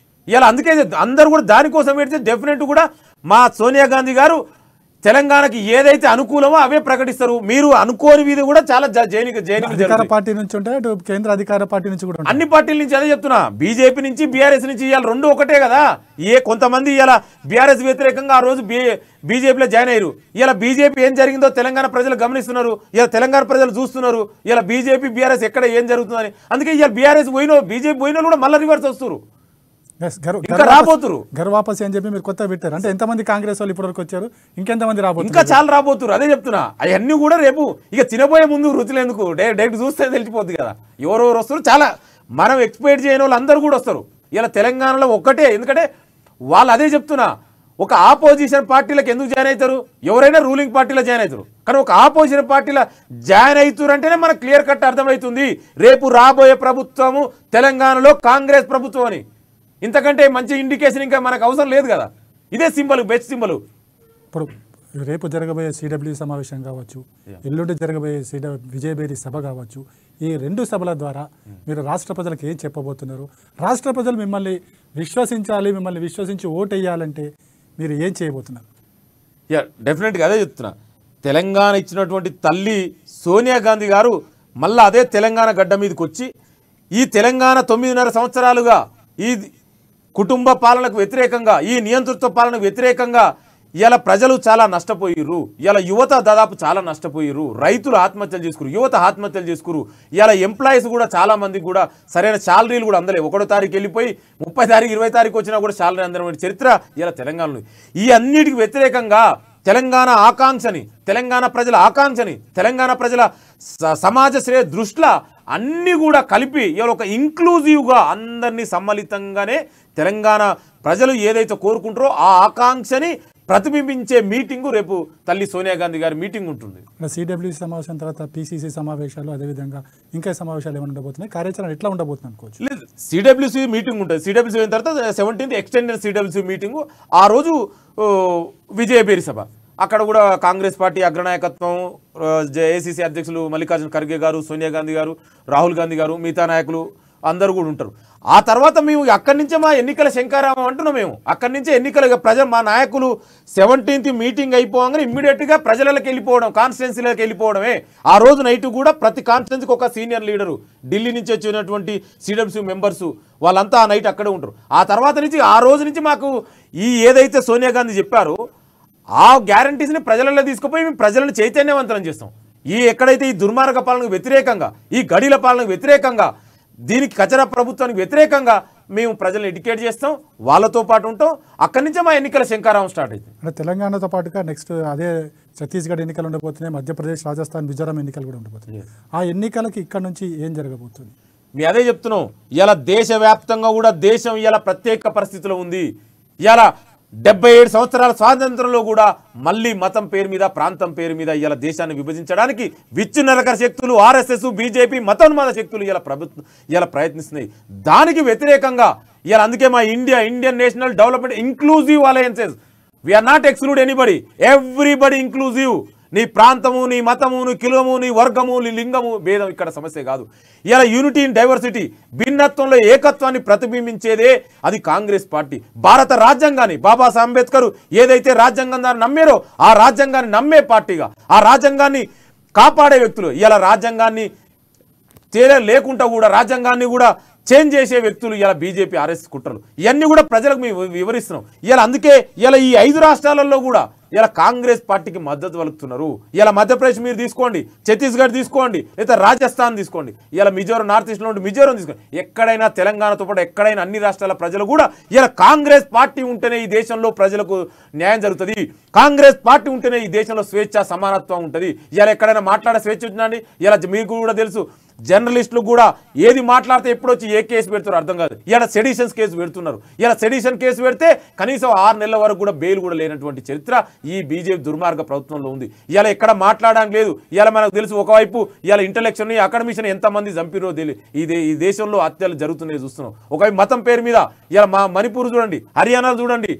ఇలా అందుకే అందరూ కూడా దానికోసం పెడితే డెఫినెట్ కూడా మా సోనియా గాంధీ గారు తెలంగాణకి ఏదైతే అనుకూలమో అవే ప్రకటిస్తారు. మీరు అనుకోని వీధి కూడా చాలా అధికార పార్టీ నుంచి ఉంటాయి, కేంద్ర అధికార పార్టీ నుంచి కూడా అన్ని పార్టీల నుంచి అదే చెప్తున్నా. బీజేపీ నుంచి, బీఆర్ఎస్ నుంచి ఇవాళ రెండు ఒకటే కదా. కొంతమంది ఇలా బీఆర్ఎస్ వ్యతిరేకంగా ఆ రోజు బీజేపీలో జాయిన్ అయ్యారు. ఇలా బీజేపీ ఏం జరిగిందో తెలంగాణ ప్రజలు గమనిస్తున్నారు. ఇలా తెలంగాణ ప్రజలు చూస్తున్నారు. ఇలా బీజేపీ బీఆర్ఎస్ ఎక్కడ ఏం జరుగుతుందని. అందుకే ఇలా బీఆర్ఎస్ పోయిన బీజేపీ పోయిన కూడా మళ్ళీ రివర్స్ వస్తారు. ఇంకా రాబోతురు. గర్ వాపస్ అని చెప్పి మీరు కొత్తగా పెట్టారు అంటే ఎంతమంది కాంగ్రెస్ వాళ్ళు ఇప్పటివరకు వచ్చారు, ఇంకెంతమంది రాబోతున్నారు? ఇంకా చాలా రాబోతురు. అదే చెప్తున్నా, అవన్నీ కూడా రేపు ఇక తినబోయే ముందు రుచులు ఎందుకు, డైరెక్ట్ చూస్తే తెలిసిపోద్ది కదా ఎవరెవరు వస్తారు. చాలా మనం ఎక్స్పెక్ట్ చేయని వాళ్ళు అందరూ కూడా వస్తారు. ఇలా తెలంగాణలో ఒక్కటే, ఎందుకంటే వాళ్ళు అదే చెప్తున్నా, ఒక ఆపోజిషన్ పార్టీలకు ఎందుకు జాయిన్ అవుతారు? ఎవరైనా రూలింగ్ పార్టీలో జాయిన్ అవుతారు, కానీ ఒక ఆపోజిషన్ పార్టీలో జాయిన్ అవుతారు అంటేనే మనకు క్లియర్ కట్ అర్థమవుతుంది రేపు రాబోయే ప్రభుత్వము తెలంగాణలో కాంగ్రెస్ ప్రభుత్వం అని. ఇంతకంటే మంచి ఇండికేషన్ ఇంకా మనకు అవసరం లేదు కదా. ఇదే సింబల్, బెస్ట్ సింబల్. ఇప్పుడు రేపు జరగబోయే సిడబ్ల్యూ సమావేశం కావచ్చు, ఎల్లుండి జరగబోయే విజయభేరి సభ కావచ్చు, ఈ రెండు సభల ద్వారా మీరు రాష్ట్ర ప్రజలకు ఏం చెప్పబోతున్నారు? రాష్ట్ర ప్రజలు మిమ్మల్ని విశ్వసించాలి, మిమ్మల్ని విశ్వసించి ఓటు వేయాలంటే మీరు ఏం చేయబోతున్నారు? డెఫినెట్గా అదే చెప్తున్నా. తెలంగాణ ఇచ్చినటువంటి తల్లి సోనియా గాంధీ గారు మళ్ళీ అదే తెలంగాణ గడ్డ మీదకి వచ్చి ఈ తెలంగాణ 9.5 సంవత్సరాలుగా ఈ కుటుంబ పాలనకు వ్యతిరేకంగా, ఈ నియంతృత్వ పాలనకు వ్యతిరేకంగా ఇలా ప్రజలు చాలా నష్టపోయిర్రు. ఇలా యువత దాదాపు చాలా నష్టపోయిర్రు. రైతులు ఆత్మహత్యలు చేసుకురు, యువత ఆత్మహత్యలు చేసుకురు. ఇలా ఎంప్లాయీస్ కూడా చాలా మందికి కూడా సరైన శాలరీలు కూడా అందలే. 1వ తారీఖు వెళ్ళిపోయి 30 తారీఖు 20 తారీఖు వచ్చినా కూడా శాలరీ అందరం చరిత్ర ఇలా తెలంగాణలో. ఈ అన్నిటికి వ్యతిరేకంగా తెలంగాణ ఆకాంక్షని, తెలంగాణ ప్రజల ఆకాంక్షని, తెలంగాణ ప్రజల సమాజ శ్రేయ దృష్ట్యా అన్నీ కూడా కలిపి ఇవాళ ఒక ఇంక్లూజివ్గా అందరినీ సమ్మలితంగానే తెలంగాణ ప్రజలు ఏదైతే కోరుకుంటారో ఆ ఆకాంక్షని ప్రతిబింబించే మీటింగు రేపు తల్లి సోనియా గాంధీ గారి మీటింగ్ ఉంటుంది. సిడబ్ల్యూ సమావేశం తర్వాత పిసిసి సమావేశాలు, అదేవిధంగా ఇంకా సమావేశాలు ఏమైనా ఉండబోతున్నాయి? కార్యాచరణ ఎట్లా ఉండబోతుంది అనుకోవచ్చు? లేదు, సిడబ్ల్యూసీ మీటింగ్ ఉంటుంది. సిడబ్ల్యూసీ అయిన తర్వాత 17th ఎక్స్టెండెడ్ సిడబ్ల్యూసీ మీటింగు. ఆ రోజు విజయభేరి సభ. అక్కడ కూడా కాంగ్రెస్ పార్టీ అగ్రనాయకత్వం, ఏఐసిసి అధ్యక్షులు మల్లికార్జున ఖర్గే గారు, సోనియా గాంధీ గారు, రాహుల్ గాంధీ గారు, మిగతా నాయకులు అందరూ కూడా ఉంటారు. ఆ తర్వాత మేము అక్కడి నుంచే మా ఎన్నికల శంకారామం అంటున్నాం. మేము అక్కడి నుంచే ఎన్నికల మా నాయకులు 17th మీటింగ్ అయిపోగానే ఇమ్మీడియట్గా ప్రజలకు వెళ్ళిపోవడం, కాన్స్టిట్యున్సీలకు వెళ్ళిపోవడమే. ఆ రోజు నైట్ కూడా ప్రతి కాన్స్టిట్యున్సీకి ఒక సీనియర్ లీడరు, ఢిల్లీ నుంచి వచ్చినటువంటి సిడబ్ల్యూసీ మెంబర్స్ వాళ్ళంతా ఆ నైట్ అక్కడే ఉంటారు. ఆ తర్వాత నుంచి ఆ రోజు నుంచి మాకు ఈ ఏదైతే సోనియా గాంధీ చెప్పారో ఆ గ్యారంటీస్ని ప్రజలలో తీసుకుపోయి మేము ప్రజలను చైతన్యవంతం చేస్తాం. ఎక్కడైతే ఈ దుర్మార్గ పాలనకు వ్యతిరేకంగా, ఈ గడిల పాలనకు వ్యతిరేకంగా, దీనికి కచరా ప్రభుత్వానికి వ్యతిరేకంగా మేము ప్రజలను ఎడ్యుకేట్ చేస్తాం, వాళ్ళతో పాటు ఉంటాం. అక్కడి నుంచే మా ఎన్నికల శంకారావం స్టార్ట్ అవుతుంది. అంటే తెలంగాణతో పాటుగా నెక్స్ట్ అదే ఛత్తీస్గఢ్ ఎన్నికలు ఉండబోతున్నాయి, మధ్యప్రదేశ్, రాజస్థాన్, మిజోరాం ఎన్నికలు కూడా ఉండబోతున్నాయి. ఆ ఎన్నికలకి ఇక్కడ నుంచి ఏం జరగబోతుంది? మీ అదే చెప్తున్నాం. ఇలా దేశవ్యాప్తంగా కూడా దేశం ఇలా ప్రత్యేక పరిస్థితిలో ఉంది. ఇలా 77 సంవత్సరాల స్వాతంత్రంలో కూడా మళ్ళీ మతం పేరు మీద, ప్రాంతం పేరు మీద ఇలా దేశాన్ని విభజించడానికి విచ్ఛిన్నకర శక్తులు, ఆర్ఎస్ఎస్, బీజేపీ, మతోన్మాద శక్తులు ఇలా ప్రయత్నిస్తున్నాయి. దానికి వ్యతిరేకంగా ఇలా అందుకే మా Indian national development inclusive alliances, we are not exclude anybody, everybody inclusive. నీ ప్రాంతము, నీ మతము, నీ కులము, నీ వర్గము, నీ లింగము భేదం ఇక్కడ సమస్య కాదు. ఇలా యూనిటీ ఇన్ డైవర్సిటీ, భిన్నత్వంలో ఏకత్వాన్ని ప్రతిబింబించేదే అది కాంగ్రెస్ పార్టీ. భారత రాజ్యాంగాన్ని బాబాసాహెబ్ అంబేద్కర్ ఏదైతే రాజ్యాంగం దాన్ని నమ్మారో ఆ రాజ్యాంగాన్ని నమ్మే పార్టీగా, ఆ రాజ్యాంగాన్ని కాపాడే వ్యక్తులు, ఇలా రాజ్యాంగాన్ని లేకుండా కూడా రాజ్యాంగాన్ని కూడా చేంజ్ చేసే వ్యక్తులు ఇలా బీజేపీ, ఆర్ఎస్ కుట్రలు ఇవన్నీ కూడా ప్రజలకు మేము వివరిస్తున్నాం. ఇలా అందుకే ఇలా ఈ 5 రాష్ట్రాలలో కూడా ఇలా కాంగ్రెస్ పార్టీకి మద్దతు పలుకుతున్నారు. ఇలా మధ్యప్రదేశ్ మీరు తీసుకోండి, ఛత్తీస్గఢ్ తీసుకోండి, లేదా రాజస్థాన్ తీసుకోండి, ఇలా మిజోరం, నార్త్ ఈస్ట్లో ఉండి మిజోరం తీసుకోండి, ఎక్కడైనా తెలంగాణతో పాటు ఎక్కడైనా అన్ని రాష్ట్రాల ప్రజలు కూడా ఇలా కాంగ్రెస్ పార్టీ ఉంటేనే ఈ దేశంలో ప్రజలకు న్యాయం జరుగుతుంది. కాంగ్రెస్ పార్టీ ఉంటేనే ఈ దేశంలో స్వేచ్ఛ, సమానత్వం ఉంటుంది. ఇలా ఎక్కడైనా మాట్లాడే స్వేచ్ఛ ఉంటుందండి. ఇలా మీకు కూడా తెలుసు, జర్నలిస్టులు కూడా ఏది మాట్లాడితే ఎప్పుడు వచ్చి ఏ కేసు పెడతారో అర్థం కాదు. ఇలా సెడిషన్స్ కేసు పెడుతున్నారు. ఇలా సెడిషన్ కేసు పెడితే కనీసం 6 నెలల వరకు కూడా బెయిల్ కూడా లేనటువంటి చరిత్ర ఈ బీజేపీ దుర్మార్గ ప్రభుత్వంలో ఉంది. ఇలా ఎక్కడ మాట్లాడడానికి లేదు. ఇలా మనకు తెలుసు, ఒకవైపు ఇలా ఇంటలెక్చువల్ అకాడమిషన్ ఎంతమంది చంపిరో తెలియదు. ఈ దేశంలో హత్యలు జరుగుతున్నాయి చూస్తున్నాం. ఒకవైపు మతం పేరు మీద ఇలా మణిపూర్ చూడండి, హర్యానాలు చూడండి.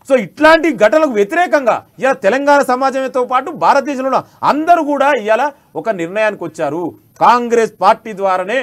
సో ఇట్లాంటి ఘటనలకు వ్యతిరేకంగా ఇలా తెలంగాణ సమాజంతో పాటు భారతదేశంలో అందరూ కూడా ఇలా ఒక నిర్ణయానికి వచ్చారు. కాంగ్రెస్ పార్టీ ద్వారానే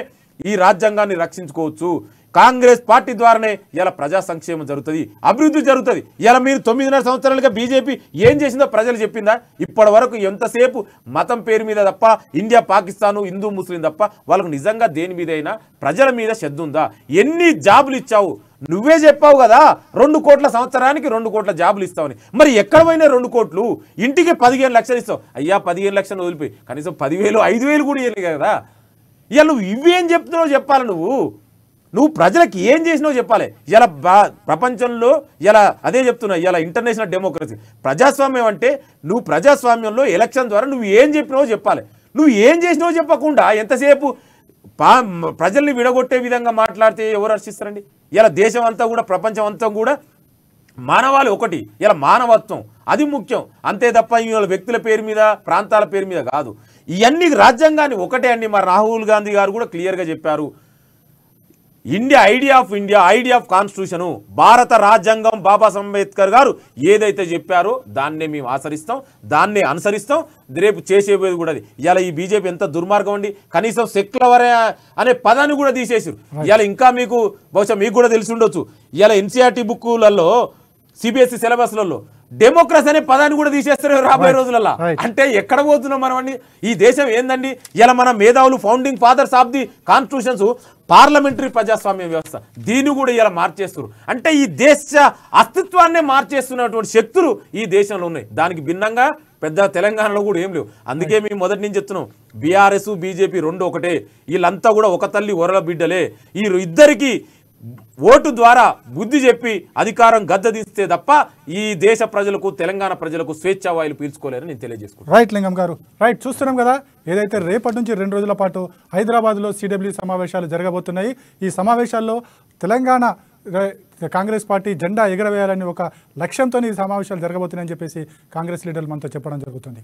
ఈ రాజ్యాంగాన్ని రక్షించుకోవచ్చు, కాంగ్రెస్ పార్టీ ద్వారానే ఇలా ప్రజా సంక్షేమం జరుగుతుంది, అభివృద్ధి జరుగుతుంది. ఇలా మీరు 9.5 సంవత్సరాలుగా బీజేపీ ఏం చేసిందో ప్రజలు చెప్పిందా? ఇప్పటి వరకు ఎంతసేపు మతం పేరు మీద తప్ప, ఇండియా పాకిస్తాను, హిందూ ముస్లిం తప్ప వాళ్ళకు నిజంగా దేని మీద అయినా ప్రజల మీద శ్రద్ధ ఉందా? ఎన్ని జాబులు ఇచ్చావు? నువ్వే చెప్పావు కదా 2 కోట్ల సంవత్సరానికి 2 కోట్ల జాబులు ఇస్తావని. మరి ఎక్కడ పోయినా 2 కోట్లు? ఇంటికి 15 లక్షలు ఇస్తావు. అయ్యా 15 లక్షలు వదిలిపోయి కనీసం 10,000, 5,000 కూడా ఇవ్వలేదు కదా. ఇవాళ నువ్వు ఇవేం చెప్తున్నావు చెప్పాలి. నువ్వు నువ్వు ప్రజలకు ఏం చేసినావు చెప్పాలి. ఇలా ప్రపంచంలో ఇలా అదే చెప్తున్నా, ఇలా ఇంటర్నేషనల్ డెమోక్రసీ ప్రజాస్వామ్యం అంటే నువ్వు ప్రజాస్వామ్యంలో ఎలక్షన్ ద్వారా నువ్వు ఏం చెప్పినావో చెప్పాలి. నువ్వు ఏం చేసినావో చెప్పకుండా ఎంతసేపు ప్రజల్ని విడగొట్టే విధంగా మాట్లాడితే ఎవరు హర్షిస్తారండి? ఇలా దేశం అంతా కూడా ప్రపంచం అంతా కూడా మానవాళి ఒకటి, ఇలా మానవత్వం అది ముఖ్యం అంతే తప్ప ఇవాళ వ్యక్తుల పేరు మీద ప్రాంతాల పేరు మీద కాదు. ఇవన్నీ రాజ్యాంగాన్ని ఒకటే అండి. మరి రాహుల్ గాంధీ గారు కూడా క్లియర్గా చెప్పారు, ఐడియా ఆఫ్ కాన్స్టిట్యూషను, భారత రాజ్యాంగం బాబాసాహెబ్ అంబేద్కర్ గారు ఏదైతే చెప్పారో దాన్నే మేము ఆచరిస్తాం, దాన్నే అనుసరిస్తాం, రేపు చేసేది కూడా అది. ఇలా ఈ బీజేపీ ఎంత దుర్మార్గం అండి, కనీసం సెక్యులర్ అనే పదాన్ని కూడా తీసేసారు. ఇలా ఇంకా మీకు బహుశా మీకు కూడా తెలిసి ఉండొచ్చు, ఇలా ఎన్సీఆర్టీ బుక్కులలో సిబిఎస్ఈ సిలబస్లలో డెమోక్రసీ అనే పదాన్ని కూడా తీసేస్తారు రాబోయే రోజులలో. అంటే ఎక్కడ పోతున్నాం మనం అండి? ఈ దేశం ఏందండి? ఇలా మన మేధావులు founding fathers of the constitutions parliamentary ప్రజాస్వామ్య వ్యవస్థ దీన్ని కూడా ఇలా మార్చేస్తారు. అంటే ఈ దేశ అస్తిత్వాన్నే మార్చేస్తున్నటువంటి శక్తులు ఈ దేశంలో ఉన్నాయి. దానికి భిన్నంగా పెద్ద తెలంగాణలో కూడా ఏం లేవు. అందుకే మేము మొదటి నుంచి చెప్తున్నాం, బీఆర్ఎస్ బీజేపీ రెండు ఒకటే, వీళ్ళంతా కూడా ఒక తల్లి ఒరల బిడ్డలే. ఈ ఇద్దరికి ఓటు ద్వారా బుద్ధి చెప్పి అధికారం గద్దదిస్తే తప్ప ఈ దేశ ప్రజలకు తెలంగాణ ప్రజలకు స్వేచ్ఛా వాయులు పీల్చుకోలేరని నేను తెలియజేసుకుంటాను. రైట్ లింగం గారు, రైట్. చూస్తున్నాం కదా, ఏదైతే రేపటి నుంచి 2 రోజుల పాటు హైదరాబాద్లో సిడబ్ల్యూ సమావేశాలు జరగబోతున్నాయి. ఈ సమావేశాల్లో తెలంగాణ కాంగ్రెస్ పార్టీ జెండా ఎగరవేయాలని ఒక లక్ష్యంతో ఈ సమావేశాలు జరగబోతున్నాయని చెప్పేసి కాంగ్రెస్ లీడర్లు మనతో చెప్పడం జరుగుతుంది.